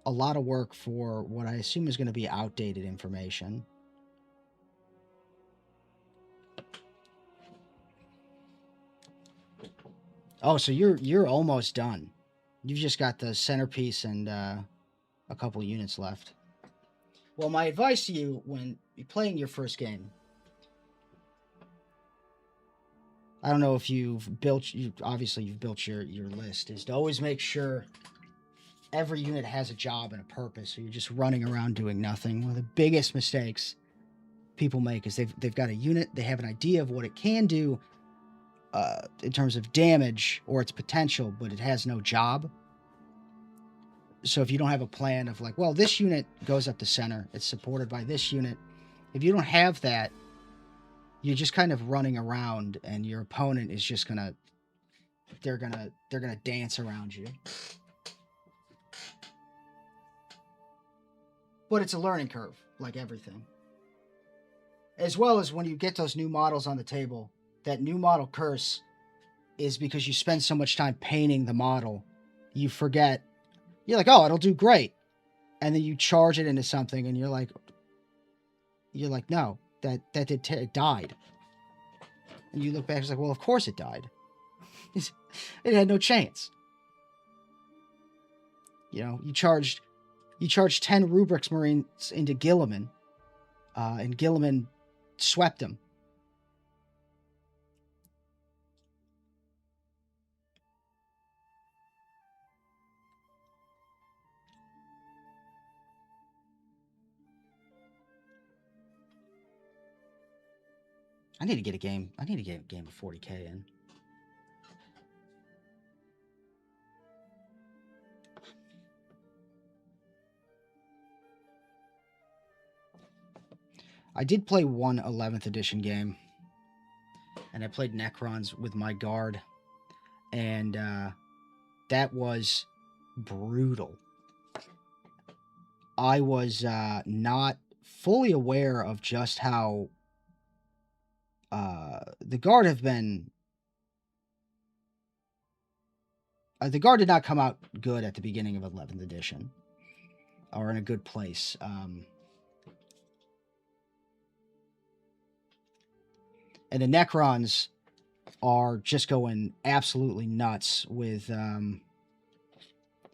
a lot of work for what I assume is going to be outdated information. Oh, so you're almost done. You've just got the centerpiece and a couple units left. Well, my advice to you when you're playing your first game, I don't know if obviously you've built your list, is to always make sure every unit has a job and a purpose, so you're just running around doing nothing. One of the biggest mistakes people make is they've got a unit, they have an idea of what it can do in terms of damage or its potential, but it has no job. So if you don't have a plan of like, well, this unit goes up the center, it's supported by this unit. If you don't have that, you're just kind of running around, and your opponent is just they're gonna dance around you. But it's a learning curve, like everything. As well as when you get those new models on the table, that new model curse is because you spend so much time painting the model, you forget. You're like, oh, it'll do great. And then you charge it into something, and you're like, no, it died. And you look back, it's like, well, of course it died. It had no chance. You charged 10 Rubrics Marines into Guilliman, and Guilliman swept them. I need to get a game of 40k in. I did play one 11th edition game, and I played Necrons with my Guard, and that was brutal. I was not fully aware of just how the Guard have been... the Guard did not come out good at the beginning of 11th edition, or in a good place. And the Necrons are just going absolutely nuts with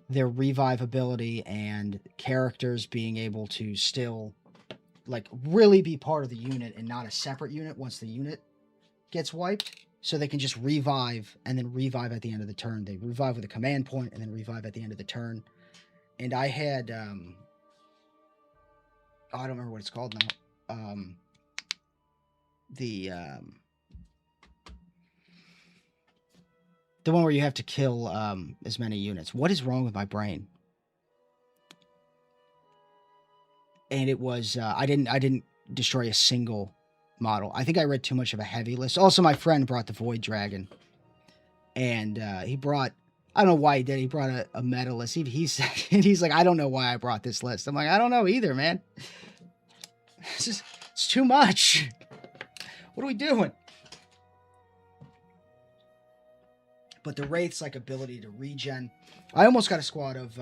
their revive ability and characters being able to still really be part of the unit and not a separate unit once the unit gets wiped. So they can just revive and then revive at the end of the turn. They revive with a command point and then revive at the end of the turn. And I had I don't remember what it's called now. The one where you have to kill as many units. What is wrong with my brain? And it was I didn't destroy a single model. I think I read too much of a heavy list. Also, my friend brought the Void Dragon, and he brought... I don't know why he did. He brought a meta list. He's like, I don't know why I brought this list. I'm like, I don't know either, man. It's too much. What are we doing? But the Wraith's like ability to regen. I almost got a squad of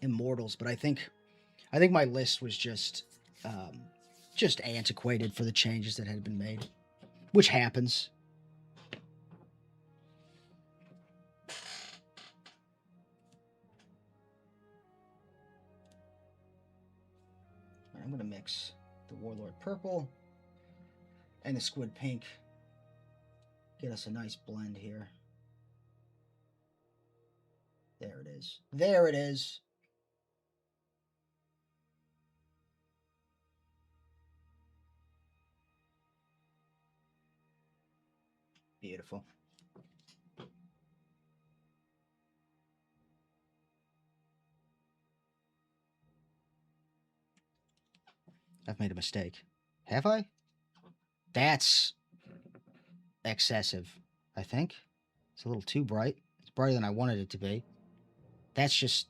Immortals, but I think my list was just antiquated for the changes that had been made, which happens. I'm going to mix the Warlord Purple and the Squid Pink. Get us a nice blend here. There it is. There it is. Beautiful. I've made a mistake. Have I? That's excessive, I think. It's a little too bright. It's brighter than I wanted it to be. That's just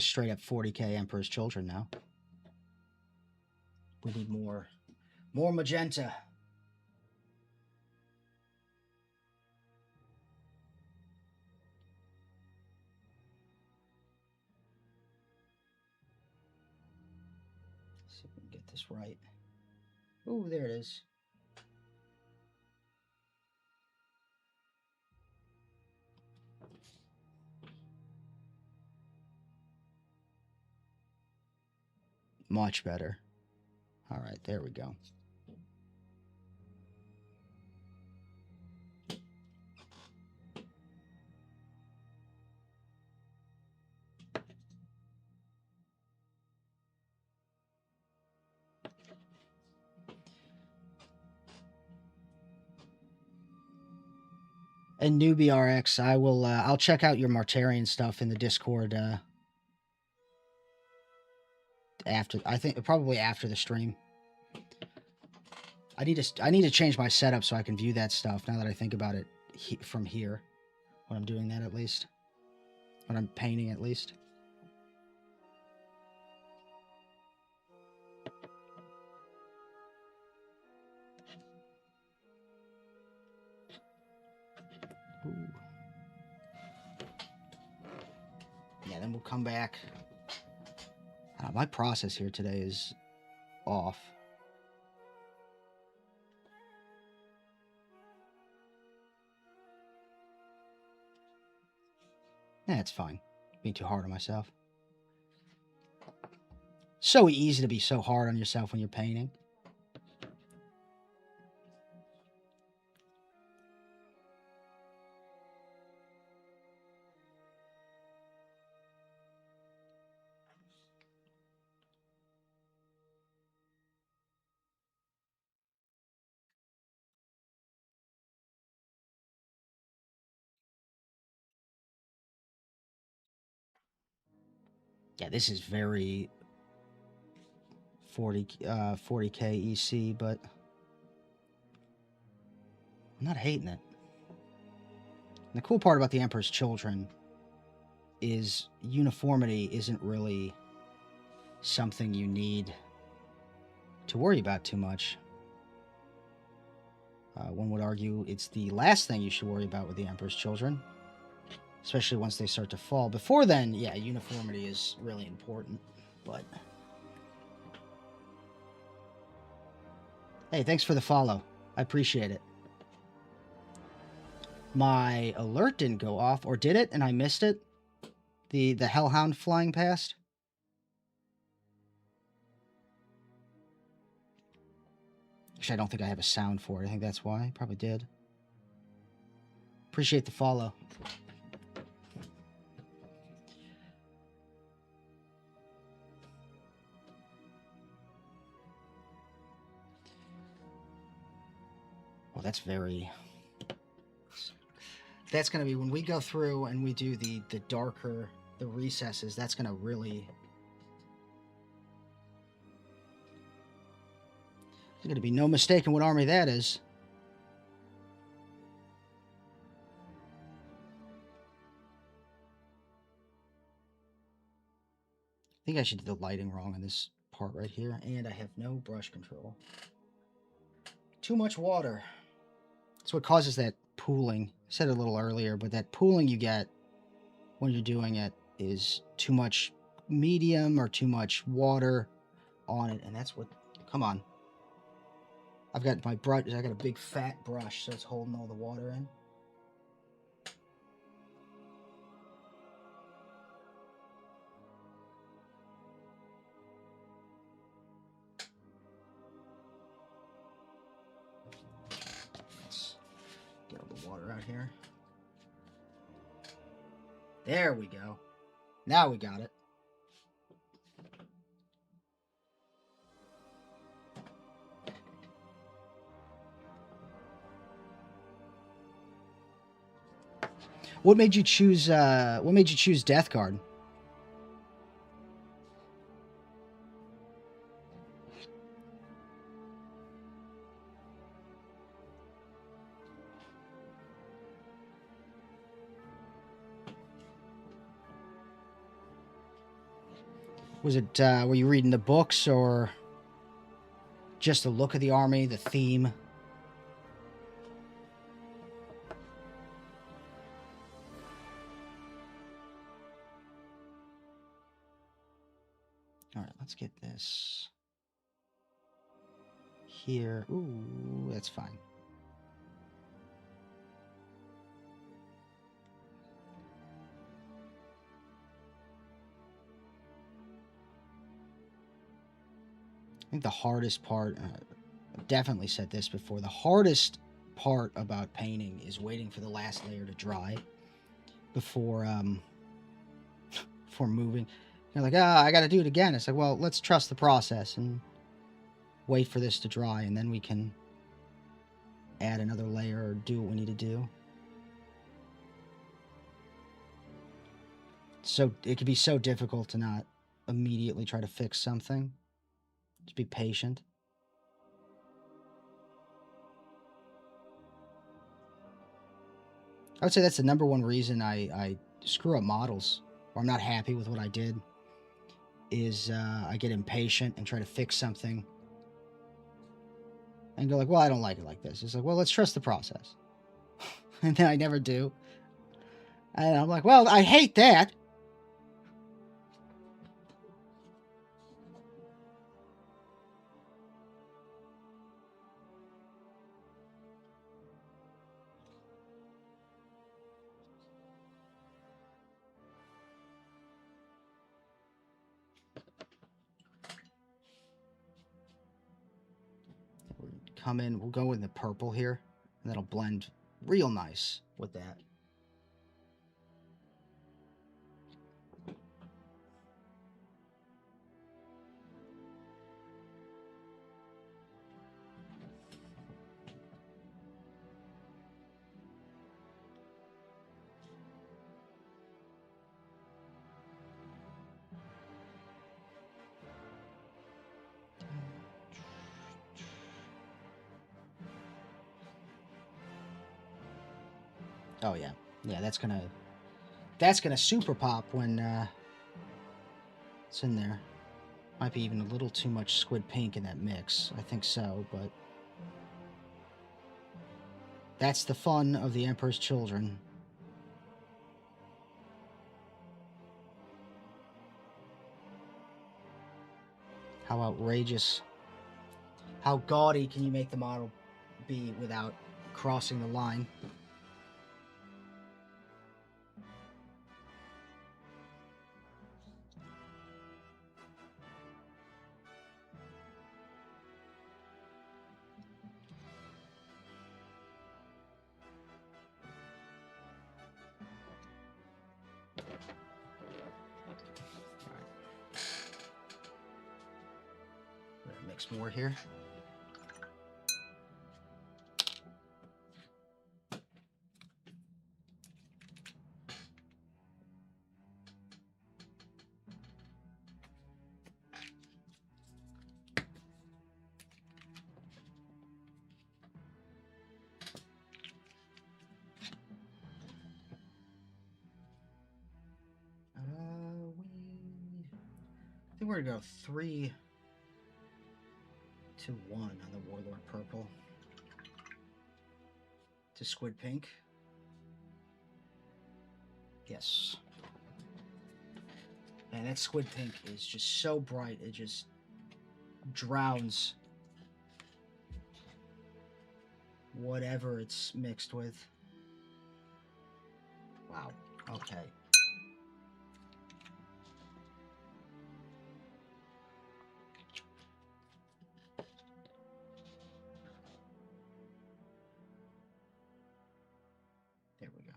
straight up 40k Emperor's Children now. We need more magenta. See if we can get this right. Oh, there it is. Much better. All right, there we go. And Newbie RX, I will. I'll check out your Martarian stuff in the Discord. After, I think probably after the stream. I need to change my setup so I can view that stuff. Now that I think about it, from here, when I'm doing that, at least when I'm painting, at least. Ooh. Yeah, then we'll come back. My process here today is off. Yeah, it's fine. Being too hard on myself. So easy to be so hard on yourself when you're painting. Yeah, this is very 40k EC, but I'm not hating it. And the cool part about the Emperor's Children is uniformity isn't really something you need to worry about too much. One would argue it's the last thing you should worry about with the Emperor's Children, especially once they start to fall. Before then, yeah, uniformity is really important, but... Hey, thanks for the follow. I appreciate it. My alert didn't go off, or did it, and I missed it? The Hellhound flying past? Actually, I don't think I have a sound for it. I think that's why. Probably did. Appreciate the follow. Well, that's very... That's going to be when we go through and we do the darker, the recesses, that's going to really... There's going to be no mistaking what army that is. I think I should do the lighting wrong on this part right here, and I have no brush control. Too much water. That's what causes that pooling. I said it a little earlier, but that pooling you get when you're doing it is too much medium or too much water on it, and that's what... Come on. I've got my brush. I got a big fat brush, so it's holding all the water in. Let's get all the water out here. There we go. Now we got it. What made you choose? What made you choose Death Guard? Was it? Were you reading the books or just the look of the army, the theme? All right, let's get this here. Ooh, that's fine. I think the hardest part, I've definitely said this before, the hardest part about painting is waiting for the last layer to dry before before moving. You're like, I got to do it again. It's like, well, let's trust the process and wait for this to dry, and then we can add another layer or do what we need to do. So it can be so difficult to not immediately try to fix something. Just be patient. I would say that's the number one reason I screw up models, or I'm not happy with what I did, is I get impatient and try to fix something and go like, well, I don't like it like this. It's like, well, let's trust the process. And then I never do. And I'm like, well, I hate that. We'll come in, we'll go in the purple here, and that'll blend real nice with that. Oh yeah, yeah. That's gonna super pop when it's in there. Might be even a little too much squid pink in that mix. I think so, but that's the fun of the Emperor's Children. How outrageous, how gaudy can you make the model be without crossing the line? Mix more here. I think we're gonna go 3 2-1 on the Warlord purple. To Squid Pink. Yes. And that Squid Pink is just so bright, it just drowns whatever it's mixed with. Wow. Okay. There we go.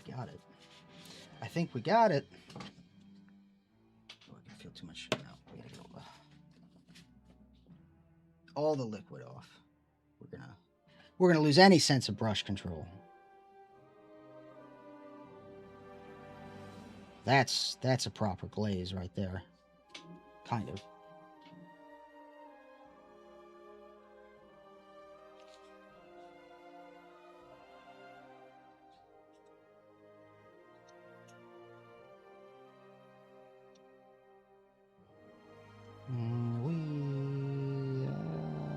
We got it. I think we got it. Oh, I can feel too much. No, we gotta get all the liquid off. We're gonna lose any sense of brush control. That's a proper glaze right there. Kind of.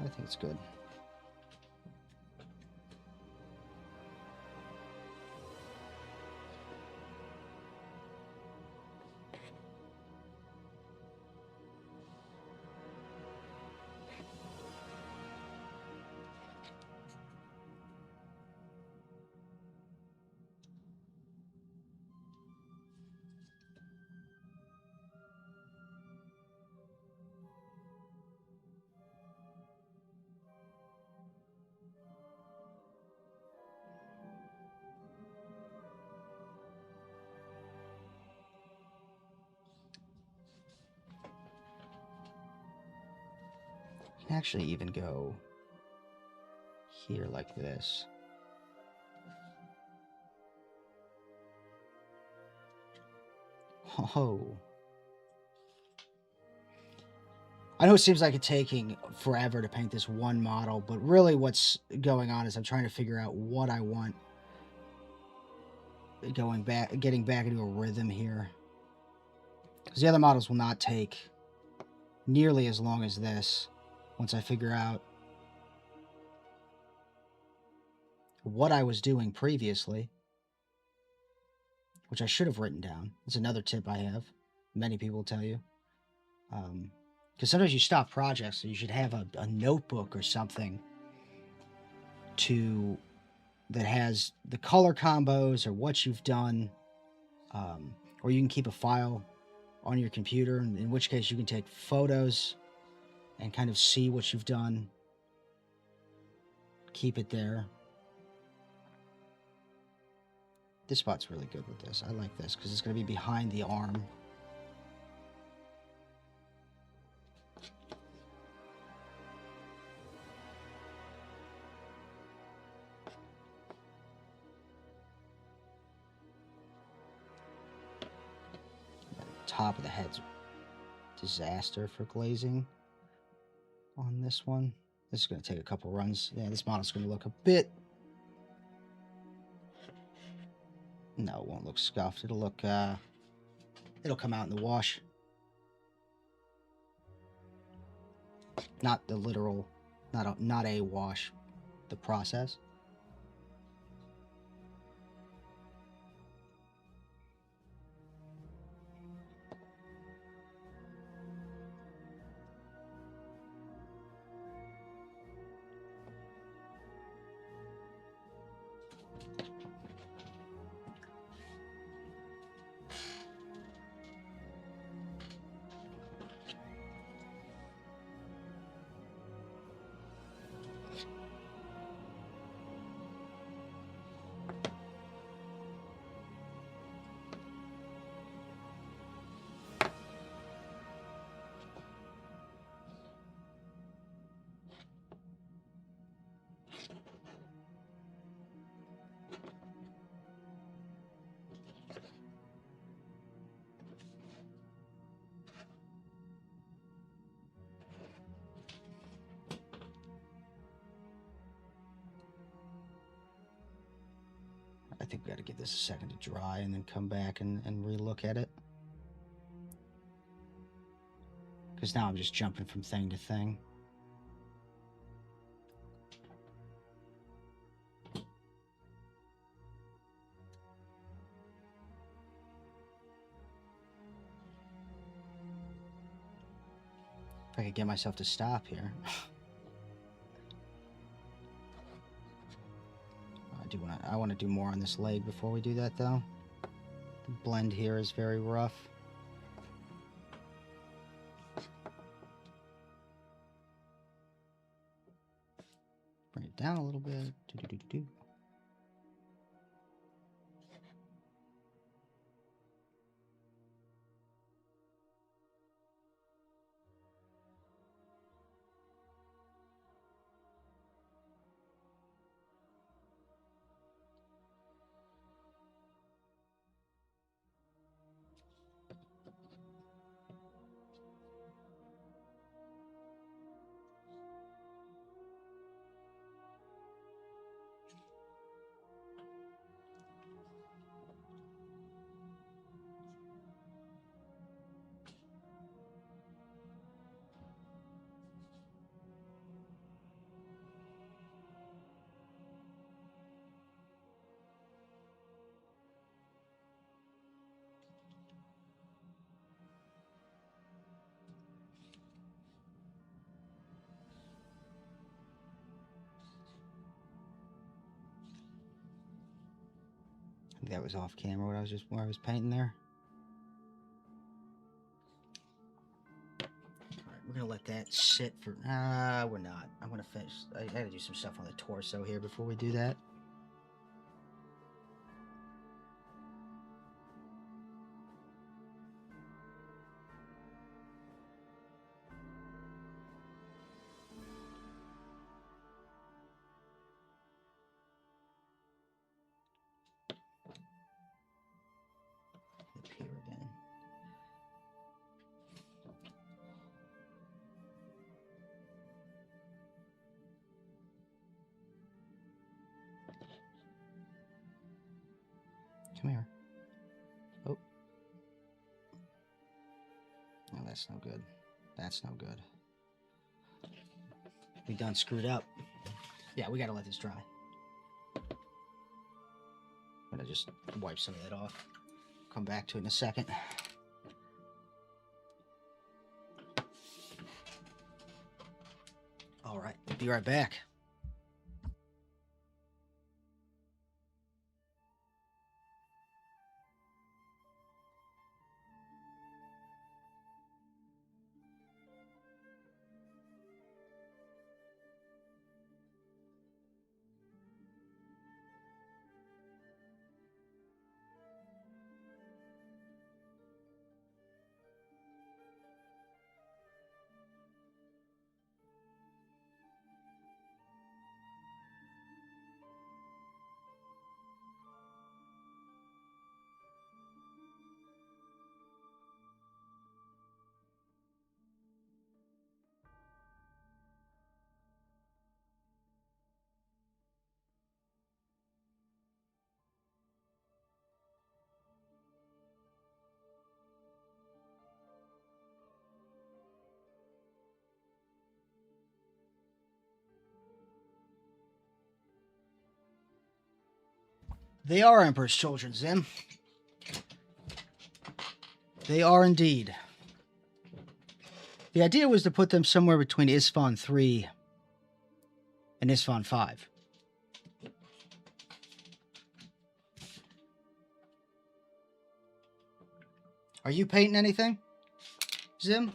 I think it's good. You can actually even go here like this. Oh. I know it seems like it's taking forever to paint this one model, but really what's going on is I'm trying to figure out what I want. Getting back into a rhythm here. Because the other models will not take nearly as long as this once I figure out what I was doing previously, which I should have written down. It's another tip I have. Many people will tell you. Because sometimes you stop projects, so you should have a notebook or something that has the color combos or what you've done, or you can keep a file on your computer, in which case you can take photos and kind of see what you've done. Keep it there. This spot's really good with this. I like this because it's going to be behind the arm. Top of the head's disaster for glazing on this one. This is going to take a couple runs. Yeah, this model's going to look a bit... No, it won't look scuffed. It'll look... It'll come out in the wash. Not the literal... Not a wash. The process. I think we got to give this a second to dry and then come back and re-look at it. Because now I'm just jumping from thing to thing. If I could get myself to stop here. I want to do more on this leg before we do that, though. The blend here is very rough. Bring it down a little bit. Do-do-do-do-do. I think that was off camera. Where I was painting there. We're gonna let that sit for. We're not. I'm gonna finish. I gotta do some stuff on the torso here before we do that. Up here again. Come here. Oh. No, that's no good. That's no good. We done screwed up. Yeah, we gotta let this dry. I'm gonna just wipe some of that off. Come back to it in a second. All right, be right back. They are Emperor's children, Zim. They are indeed. The idea was to put them somewhere between Isfahan 3 and Isfahan 5. Are you painting anything, Zim?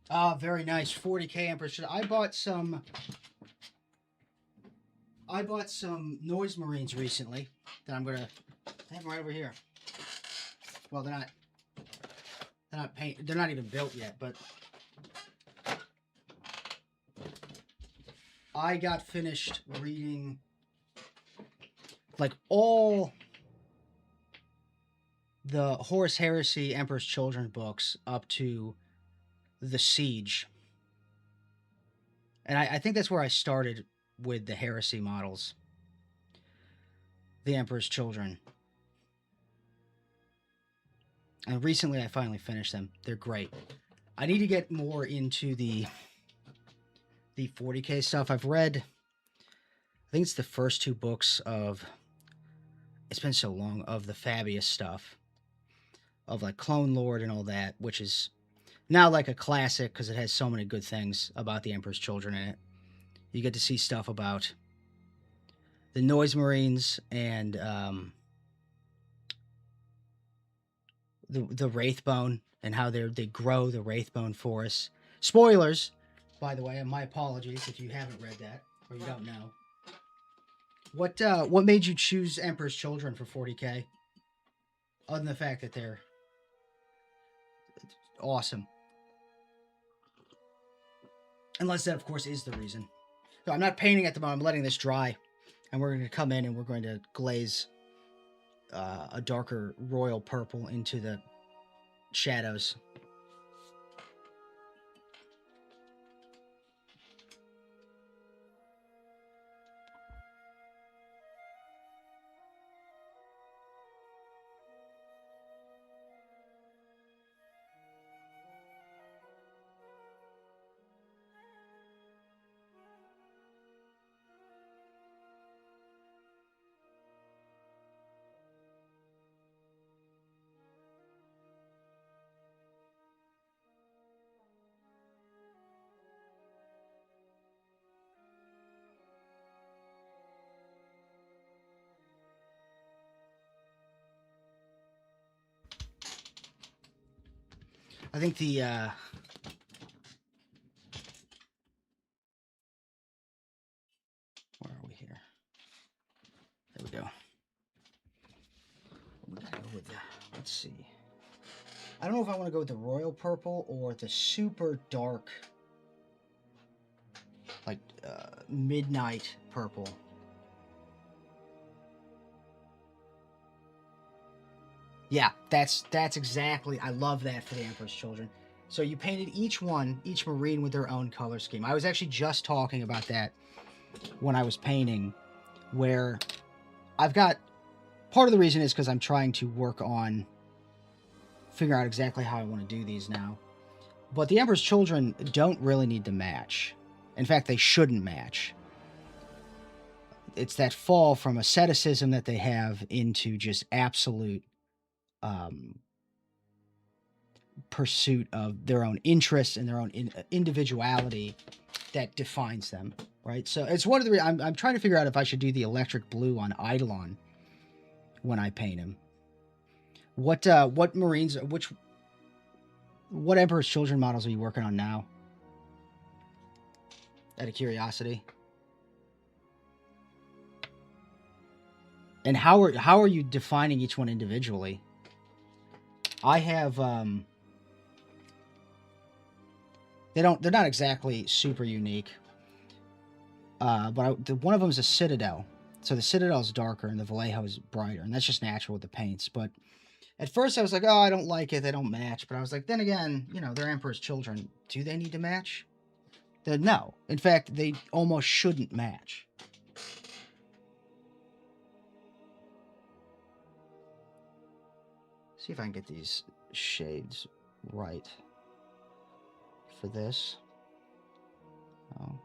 Ah, very nice. 40k Emperor's Children. I bought some Noise Marines recently that I'm gonna. I have them right over here. Well, they're not. They're not paint. They're not even built yet, but I got finished reading like all the Horus Heresy Emperor's Children books up to the Siege, and I think that's where I started with the Heresy models, the Emperor's Children. And recently I finally finished them. They're great. I need to get more into the 40k stuff. I've read, I think it's the first two books of, it's been so long, of the Fabius stuff, of like Clone Lord and all that, which is now like a classic because it has so many good things about the Emperor's Children in it. You get to see stuff about the Noise Marines and the Wraithbone and how they grow the Wraithbone forest. Spoilers, by the way, and my apologies if you haven't read that or you don't know. What made you choose Emperor's Children for 40k? Other than the fact that they're awesome. Unless that, of course, is the reason. So I'm not painting at the moment. I'm letting this dry. And we're going to come in and we're going to glaze a darker royal purple into the shadows. I think the where are we here? There we go. We're gonna go with the, let's see. I don't know if I want to go with the royal purple or the super dark, like midnight purple. Yeah, that's exactly. I love that for the Emperor's Children. So you painted each Marine with their own color scheme. I was actually just talking about that when I was painting, where I've got, part of the reason is because I'm trying to work on figure out exactly how I want to do these now. But the Emperor's Children don't really need to match. In fact, they shouldn't match. It's that fall from asceticism that they have into just absolute pursuit of their own interests and their own individuality that defines them, right? So it's one of the I'm trying to figure out if I should do the electric blue on Eidolon when I paint him. What Marines, what Emperor's Children models are you working on now? Out of curiosity. And how are you defining each one individually? I have they're not exactly super unique. But one of them is a Citadel. So the Citadel is darker and the Vallejo is brighter, and that's just natural with the paints. But at first I was like, oh, I don't like it. They don't match. But I was like, then again, you know, they're Emperor's Children. Do they need to match? No. In fact, they almost shouldn't match. See if I can get these shades right for this. Oh.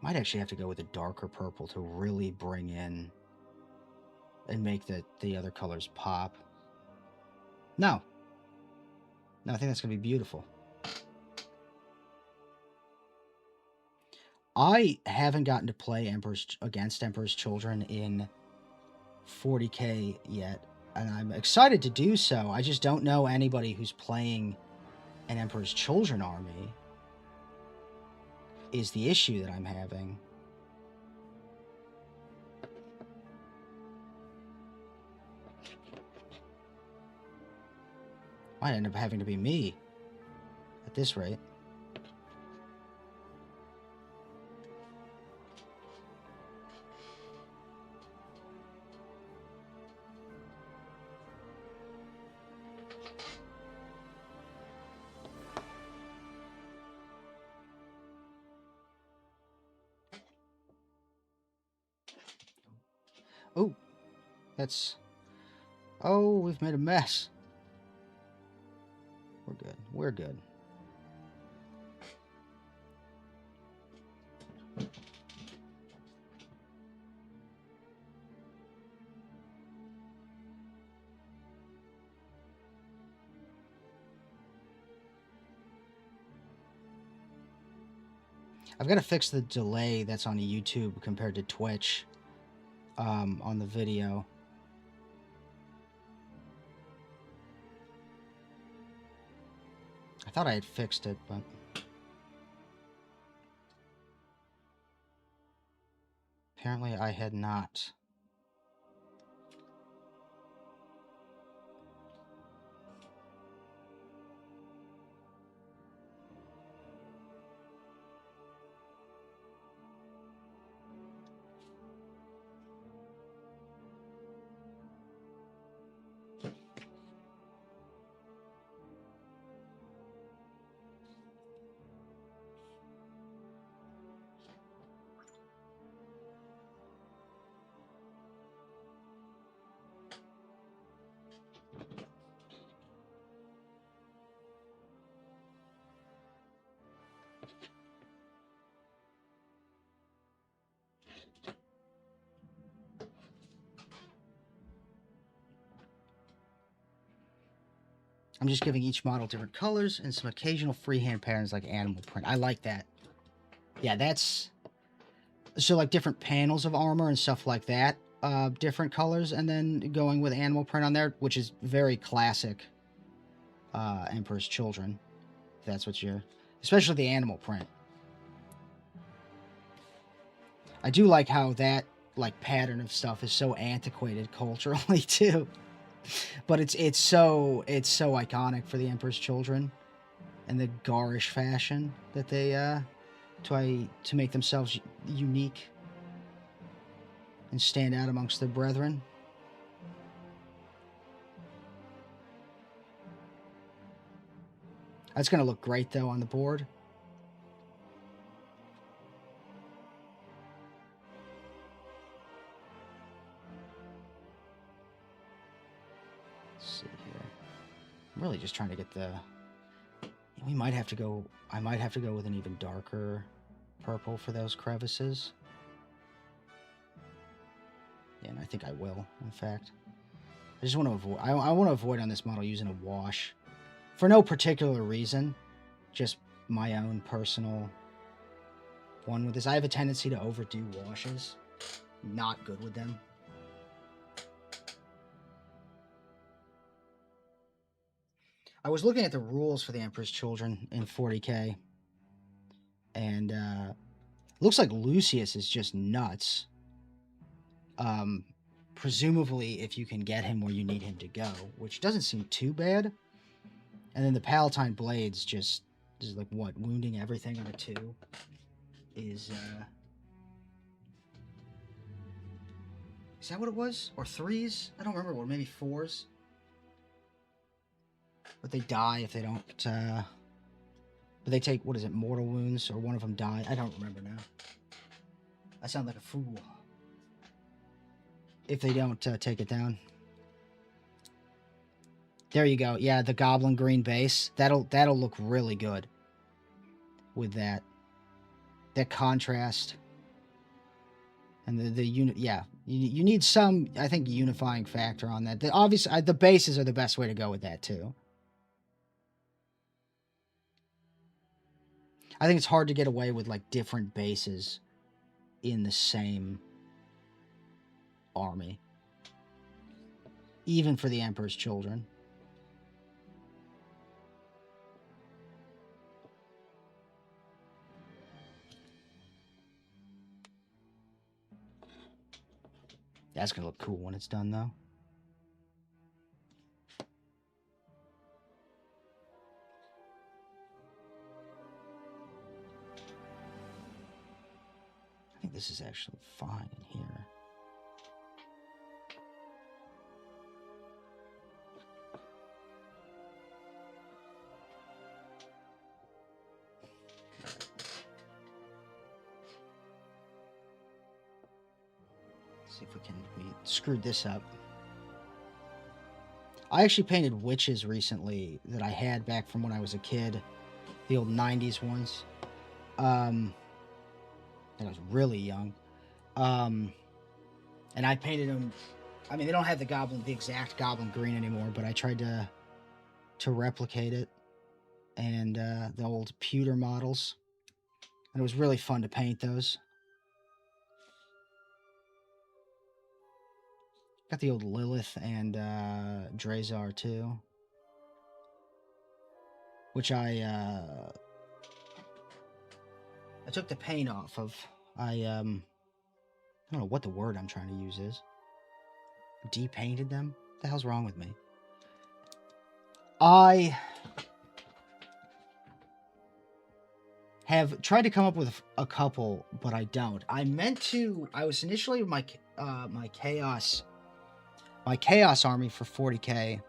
Might actually have to go with a darker purple to really bring in and make the other colors pop. No, I think that's going to be beautiful. I haven't gotten to play against Emperor's Children in 40k yet, and I'm excited to do so. I just don't know anybody who's playing an Emperor's Children army, is the issue that I'm having. Might end up having to be me at this rate. Oh, that's... Oh, we've made a mess. We're good. We're good. I've got to fix the delay that's on YouTube compared to Twitch on the video. I thought I had fixed it, but... apparently I had not. I'm just giving each model different colors and some occasional freehand patterns like animal print. I like that. Yeah, that's... so, like, different panels of armor and stuff like that. Different colors, and then going with animal print on there, which is very classic Emperor's Children. If that's what you're... especially the animal print. I do like how that, like, pattern of stuff is so antiquated culturally, too. But it's so iconic for the Emperor's Children, and the garish fashion that they to make themselves unique and stand out amongst their brethren. That's gonna look great though on the board. Let's see here. I'm really just trying to get the... we might have to go... I might have to go with an even darker purple for those crevices. Yeah, and I think I will, in fact. I just want to avoid... I want to avoid on this model using a wash. For no particular reason. Just my own personal one with this. I have a tendency to overdo washes. Not good with them. I was looking at the rules for the Emperor's Children in 40k, and looks like Lucius is just nuts. Presumably, if you can get him where you need him to go, which doesn't seem too bad. And then the Palatine Blades just is like what, wounding everything on a 2 is that what it was? Or 3s? I don't remember. Or maybe 4s. But they die if they don't, but they take, what is it, mortal wounds, or one of them die. I don't remember now. I sound like a fool. If they don't take it down. There you go. Yeah, the Goblin Green base. That'll look really good with that. That contrast. And the unit, yeah. You need some, I think, unifying factor on that. Obviously, the bases are the best way to go with that, too. I think it's hard to get away with, like, different bases in the same army. even for the Emperor's Children. That's gonna look cool when it's done, though. I think this is actually fine in here. See if we screwed this up. I actually painted witches recently that I had back from when I was a kid. The old 90s ones. And I was really young. And I painted them. I mean, they don't have the exact goblin green anymore, but I tried to replicate it. And the old pewter models. And it was really fun to paint those. Got the old Lilith and Drazar too, which I took the paint off of. I don't know what the word I'm trying to use is. Depainted them? What the hell's wrong with me? I have tried to come up with a couple, but I don't. I was initially my chaos army for 40k.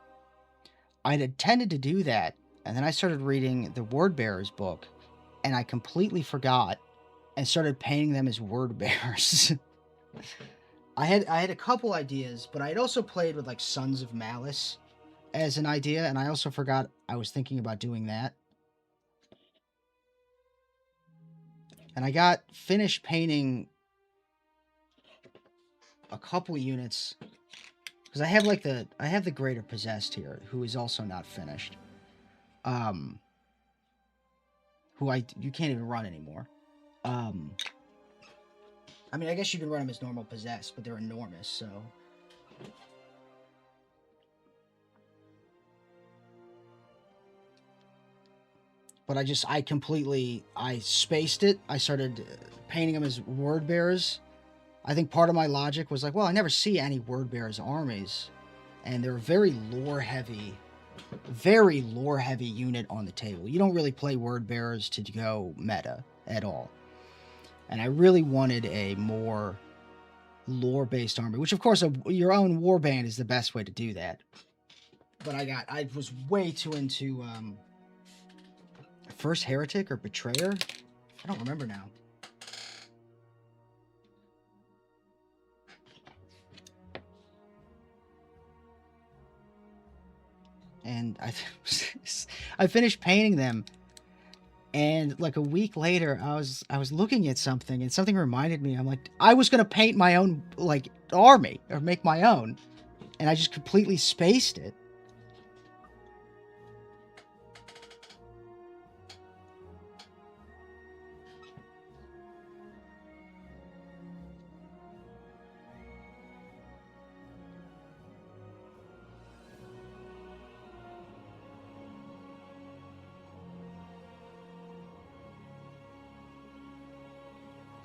I'd intended to do that, and then I started reading the Word Bearers book, and I completely forgot and started painting them as Word Bearers. I had a couple ideas, but I had also played with like Sons of Malice as an idea, and I also forgot I was thinking about doing that. And I got finished painting a couple units because I have the Greater Possessed here, who is also not finished. Who you can't even run anymore. I mean, I guess you can run them as normal Possessed, but they're enormous, so. But I spaced it. I started painting them as Word Bearers. I think part of my logic was like, well, I never see any Word Bearers armies. And they're a very lore heavy unit on the table. You don't really play Word Bearers to go meta at all. And I really wanted a more lore-based army, which of course your own warband is the best way to do that. But I was way too into First Heretic or Betrayer? I don't remember now. And I finished painting them, and like a week later, I was looking at something, and something reminded me. I'm like, I was gonna paint my own like army or make my own, and I just completely spaced it.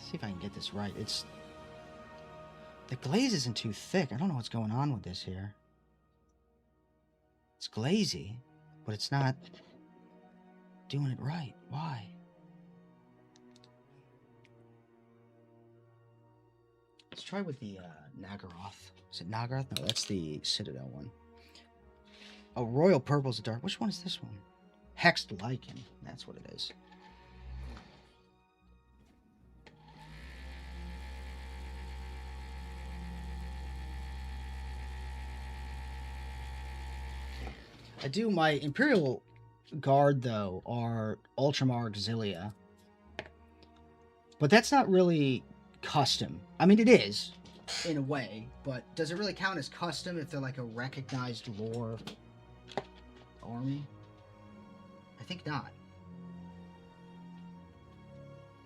See if I can get this right. The glaze isn't too thick. I don't know what's going on with this here. It's glazy, but it's not doing it right. Why? Let's try with the Nagaroth. Is it Nagaroth? No, that's the Citadel one. Oh, Royal Purple's a dark. Which one is this one? Hexed Lichen. That's what it is. I do my Imperial Guard, though, are Ultramar Auxilia. But that's not really custom. I mean, it is, in a way, but does it really count as custom if they're like a recognized lore army? I think not.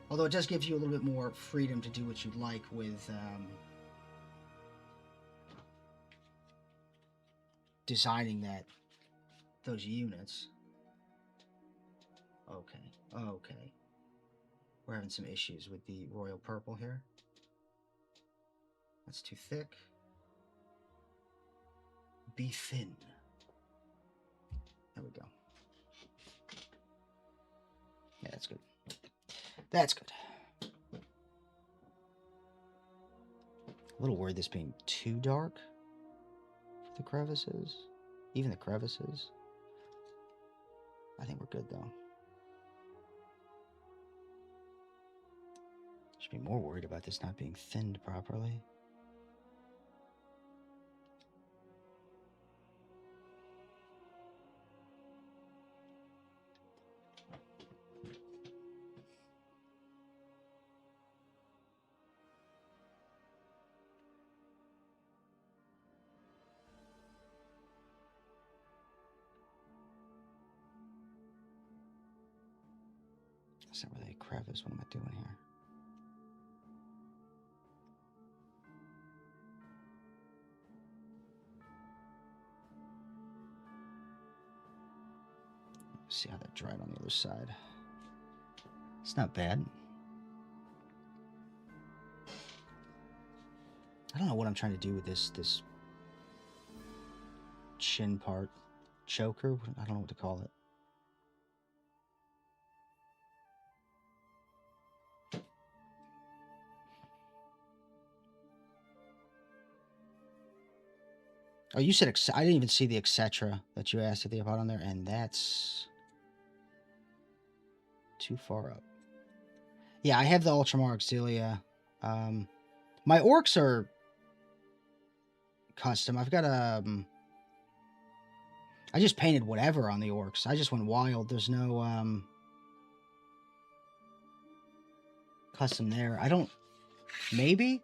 Although it does give you a little bit more freedom to do what you'd like with designing those units. Okay, okay. We're having some issues with the royal purple here. That's too thick. Be thin. There we go. Yeah, that's good. That's good. A little worried this being too dark for the crevices. Even the crevices. I think we're good though. Should be more worried about this not being thinned properly. That's not really a crevice. What am I doing here? See how that dried on the other side. It's not bad. I don't know what I'm trying to do with this chin part. Choker? I don't know what to call it. Oh, you said I didn't even see the etc. that you asked at the bottom there, and that's too far up. Yeah, I have the Ultramar Auxilia. My orcs are custom. I've got I just painted whatever on the orcs. I just went wild. There's no custom there. I don't. Maybe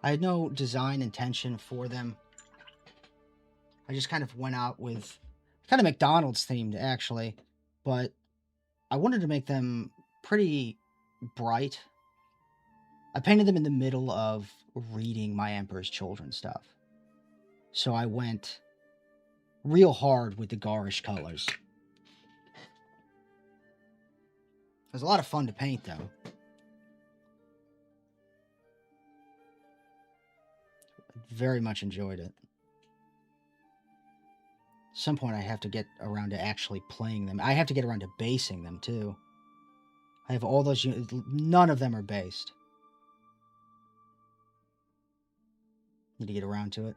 I had no design intention for them. I just kind of went out with kind of McDonald's themed actually, but I wanted to make them pretty bright. I painted them in the middle of reading my Emperor's Children stuff. So I went real hard with the garish colors. It was a lot of fun to paint though. Very much enjoyed it. At some point I have to get around to actually playing them. I have to get around to basing them too. I have all those units. None of them are based. Need to get around to it.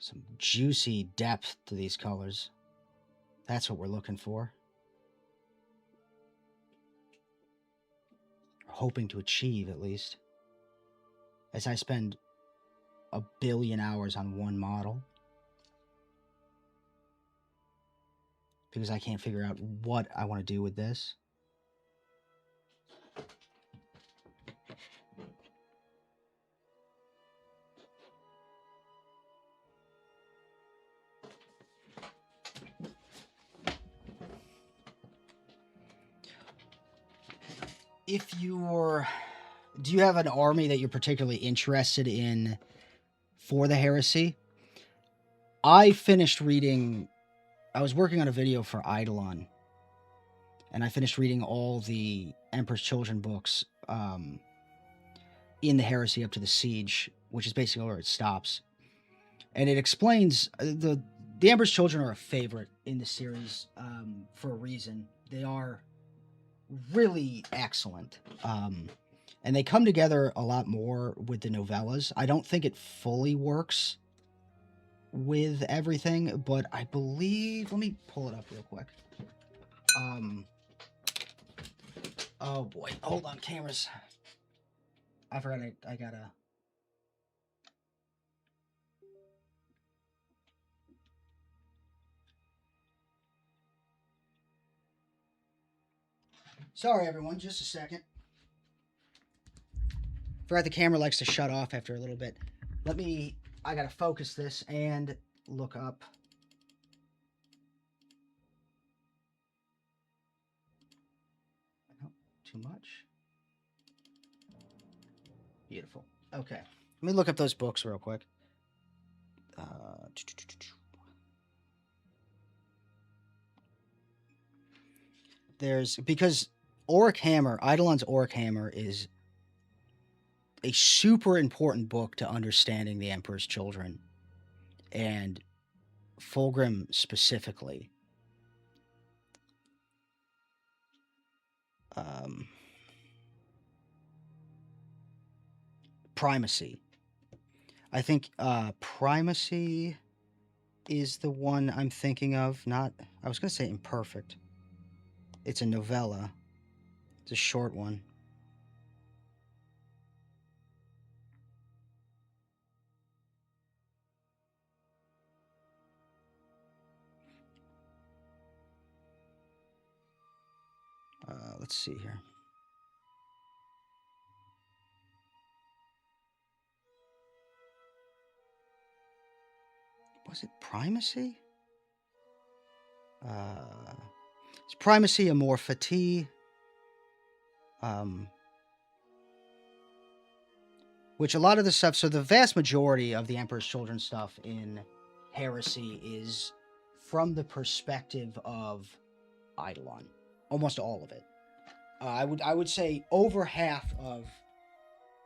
Some juicy depth to these colors. That's what we're looking for. Hoping to achieve, at least. As I spend a billion hours on one model. Because I can't figure out what I want to do with this. Do you have an army that you're particularly interested in for the Heresy? I finished reading, I was working on a video for Eidolon, and I finished reading all the Emperor's Children books in the Heresy up to the Siege, which is basically where it stops. And it explains, the Emperor's Children are a favorite in the series for a reason. They are really excellent. And they come together a lot more with the novellas. I don't think it fully works with everything, but I believe... Let me pull it up real quick. Oh boy. Hold on, cameras. I forgot I gotta... Sorry, everyone. Just a second. Forgot the camera likes to shut off after a little bit. I gotta focus this and look up. Oh, too much. Beautiful. Okay. Let me look up those books real quick. Because Eidolon's Auric Hammer is a super important book to understanding the Emperor's Children, and Fulgrim specifically. Primacy. I think Primacy is the one I'm thinking of. I was going to say Imperfect. It's a novella. It's a short one. Let's see here. Was it Primacy? It's Primacy, Amor Fati. Which a lot of the stuff, so the vast majority of the Emperor's Children stuff in Heresy is from the perspective of Eidolon. Almost all of it. I would say over half of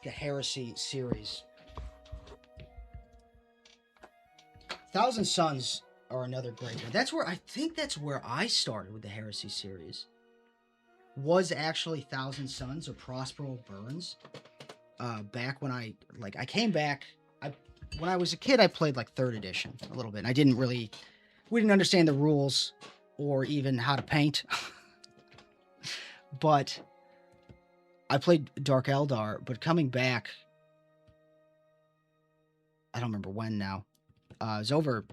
the Heresy series. Thousand Sons are another great one. I think that's where I started with the Heresy series. Was actually Thousand Sons or Prospero Burns. Back when I came back, when I was a kid, I played like 3rd edition a little bit. And we didn't understand the rules or even how to paint. But I played Dark Eldar, but coming back, I don't remember when now. It was over.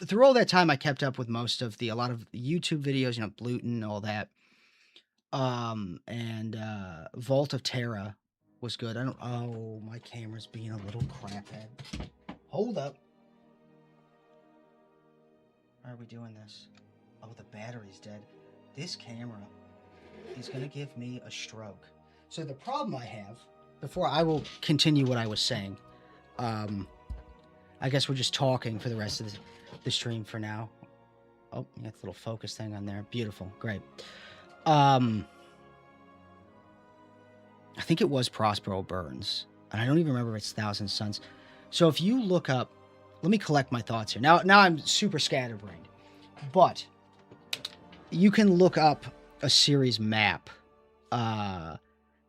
Through all that time, I kept up with a lot of YouTube videos, Bluton, all that. And Vault of Terra was good. Oh, my camera's being a little craphead. Hold up. Why are we doing this? Oh, the battery's dead. This camera is going to give me a stroke. So the problem I have, before I will continue what I was saying, I guess we're just talking for the rest of the stream for now. Oh, you got the little focus thing on there. Beautiful. Great. I think it was Prospero Burns, and I don't even remember if it's Thousand Sons. So if you look up, let me collect my thoughts here. Now I'm super scatterbrained, but you can look up a series map, and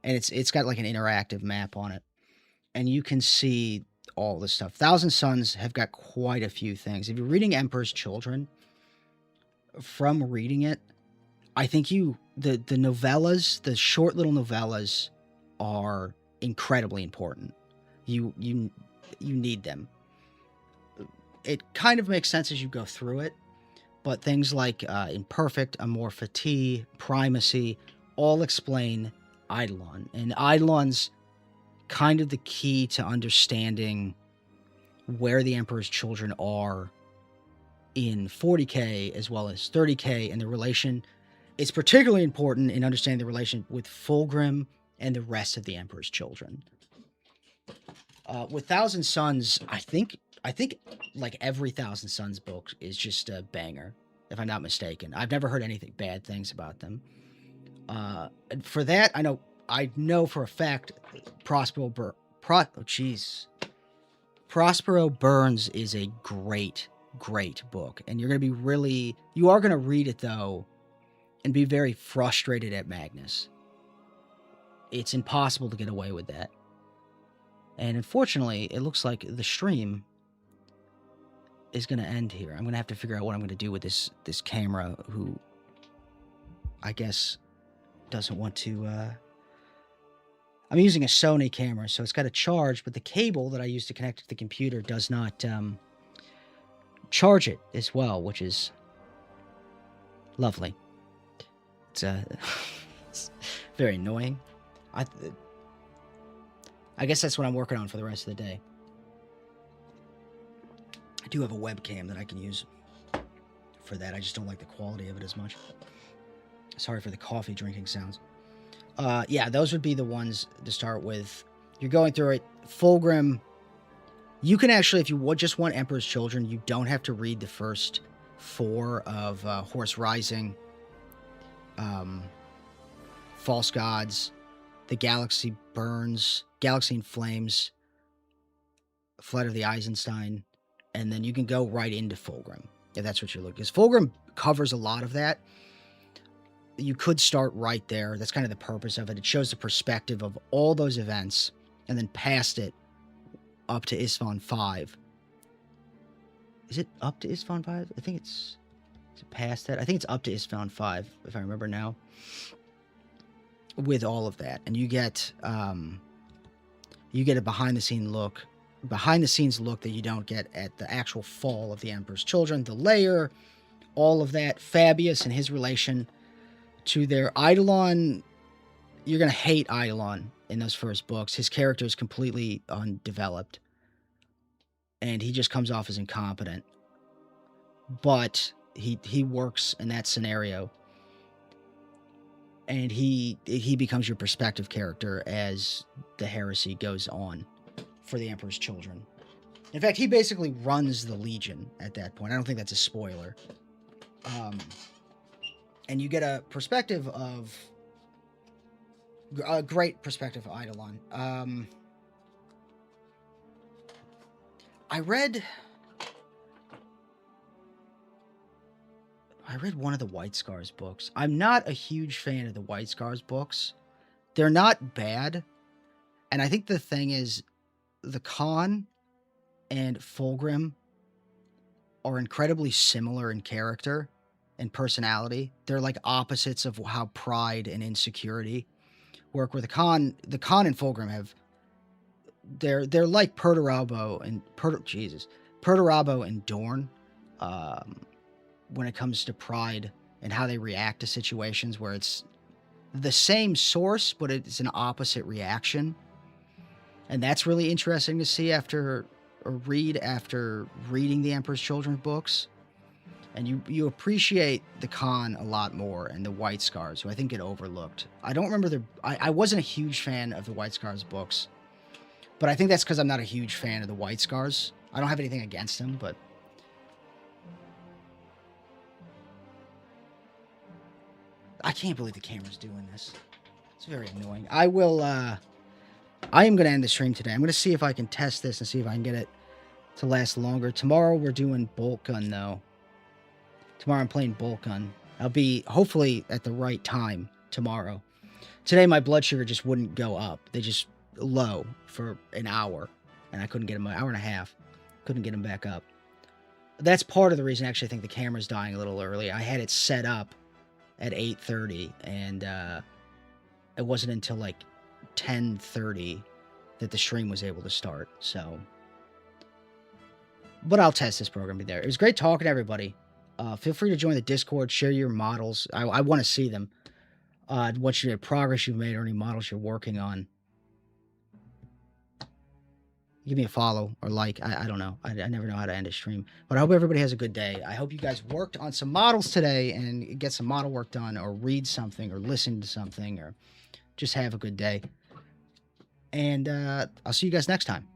it's got like an interactive map on it, and you can see all this stuff. Thousand Sons have got quite a few things. If you're reading Emperor's Children, from reading it, I think the novellas, the short little novellas, are incredibly important. You need them. It kind of makes sense as you go through it, but things like Imperfect, Amor Fati, Primacy, all explain Eidolon. And Eidolon's kind of the key to understanding where the Emperor's Children are in 40k as well as 30k, and the relation. It's particularly important in understanding the relation with Fulgrim and the rest of the Emperor's Children. With Thousand Sons, I think like every Thousand Sons book is just a banger, if I'm not mistaken. I've never heard anything bad things about them. And for that, I know for a fact Prospero Burns is a great book, and you are going to read it though and be very frustrated at Magnus. It's impossible to get away with that. And unfortunately, it looks like the stream is going to end here. I'm going to have to figure out what I'm going to do with this camera, who I guess doesn't want to... I'm using a Sony camera, so it's got a charge, but the cable that I use to connect to the computer does not charge it as well, which is lovely. It's, it's very annoying. I guess that's what I'm working on for the rest of the day. I do have a webcam that I can use for that. I just don't like the quality of it as much. Sorry for the coffee drinking sounds. Yeah, those would be the ones to start with. You're going through it. Fulgrim, you can actually, if you just want Emperor's Children, you don't have to read the first 4 of Horus Rising, False Gods, The Galaxy Burns, Galaxy in Flames, Flight of the Eisenstein, and then you can go right into Fulgrim, if that's what you're looking. Because Fulgrim covers a lot of that. You could start right there. That's kind of the purpose of it. It shows the perspective of all those events, and then past it up to Isstvan 5. Is it up to Isstvan 5? I think it's... Is it past that? I think it's up to Isstvan 5, if I remember now. With all of that. And you get a behind-the-scenes look that you don't get at the actual fall of the Emperor's Children. The layer, all of that. Fabius and his relation to their Eidolon. You're going to hate Eidolon in those first books. His character is completely undeveloped. And he just comes off as incompetent. But he works in that scenario. And he becomes your perspective character as the heresy goes on for the Emperor's Children. In fact, he basically runs the Legion at that point. I don't think that's a spoiler. And you get a perspective of... a great perspective of Eidolon. I read one of the White Scars books. I'm not a huge fan of the White Scars books. They're not bad. And I think the thing is, the Khan and Fulgrim are incredibly similar in character and personality. They're like opposites of how pride and insecurity work. Where the Khan and Fulgrim have... They're like Perturabo and Dorn. When it comes to pride and how they react to situations where it's the same source, but it's an opposite reaction. And that's really interesting to see after reading the Emperor's Children books. And you appreciate the Khan a lot more and the White Scars, who I think get overlooked. I don't remember I wasn't a huge fan of the White Scars books, but I think that's because I'm not a huge fan of the White Scars. I don't have anything against them, but... I can't believe the camera's doing this. It's very annoying. I am going to end the stream today. I'm going to see if I can test this and see if I can get it to last longer. Tomorrow we're doing Bolt Gun, though. Tomorrow I'm playing Bolt Gun. I'll be, hopefully, at the right time tomorrow. Today my blood sugar just wouldn't go up. They just low for an hour. And I couldn't get them, an hour and a half. Couldn't get them back up. That's part of the reason actually I think the camera's dying a little early. I had it set up at 8:30, and it wasn't until like 10:30 that the stream was able to start. So, but I'll test this program there. It was great talking to everybody. Feel free to join the Discord, share your models. I want to see them. What your progress you've made or any models you're working on. Give me a follow or like. I don't know. I never know how to end a stream. But I hope everybody has a good day. I hope you guys worked on some models today and get some model work done, or read something, or listen to something, or just have a good day. And I'll see you guys next time.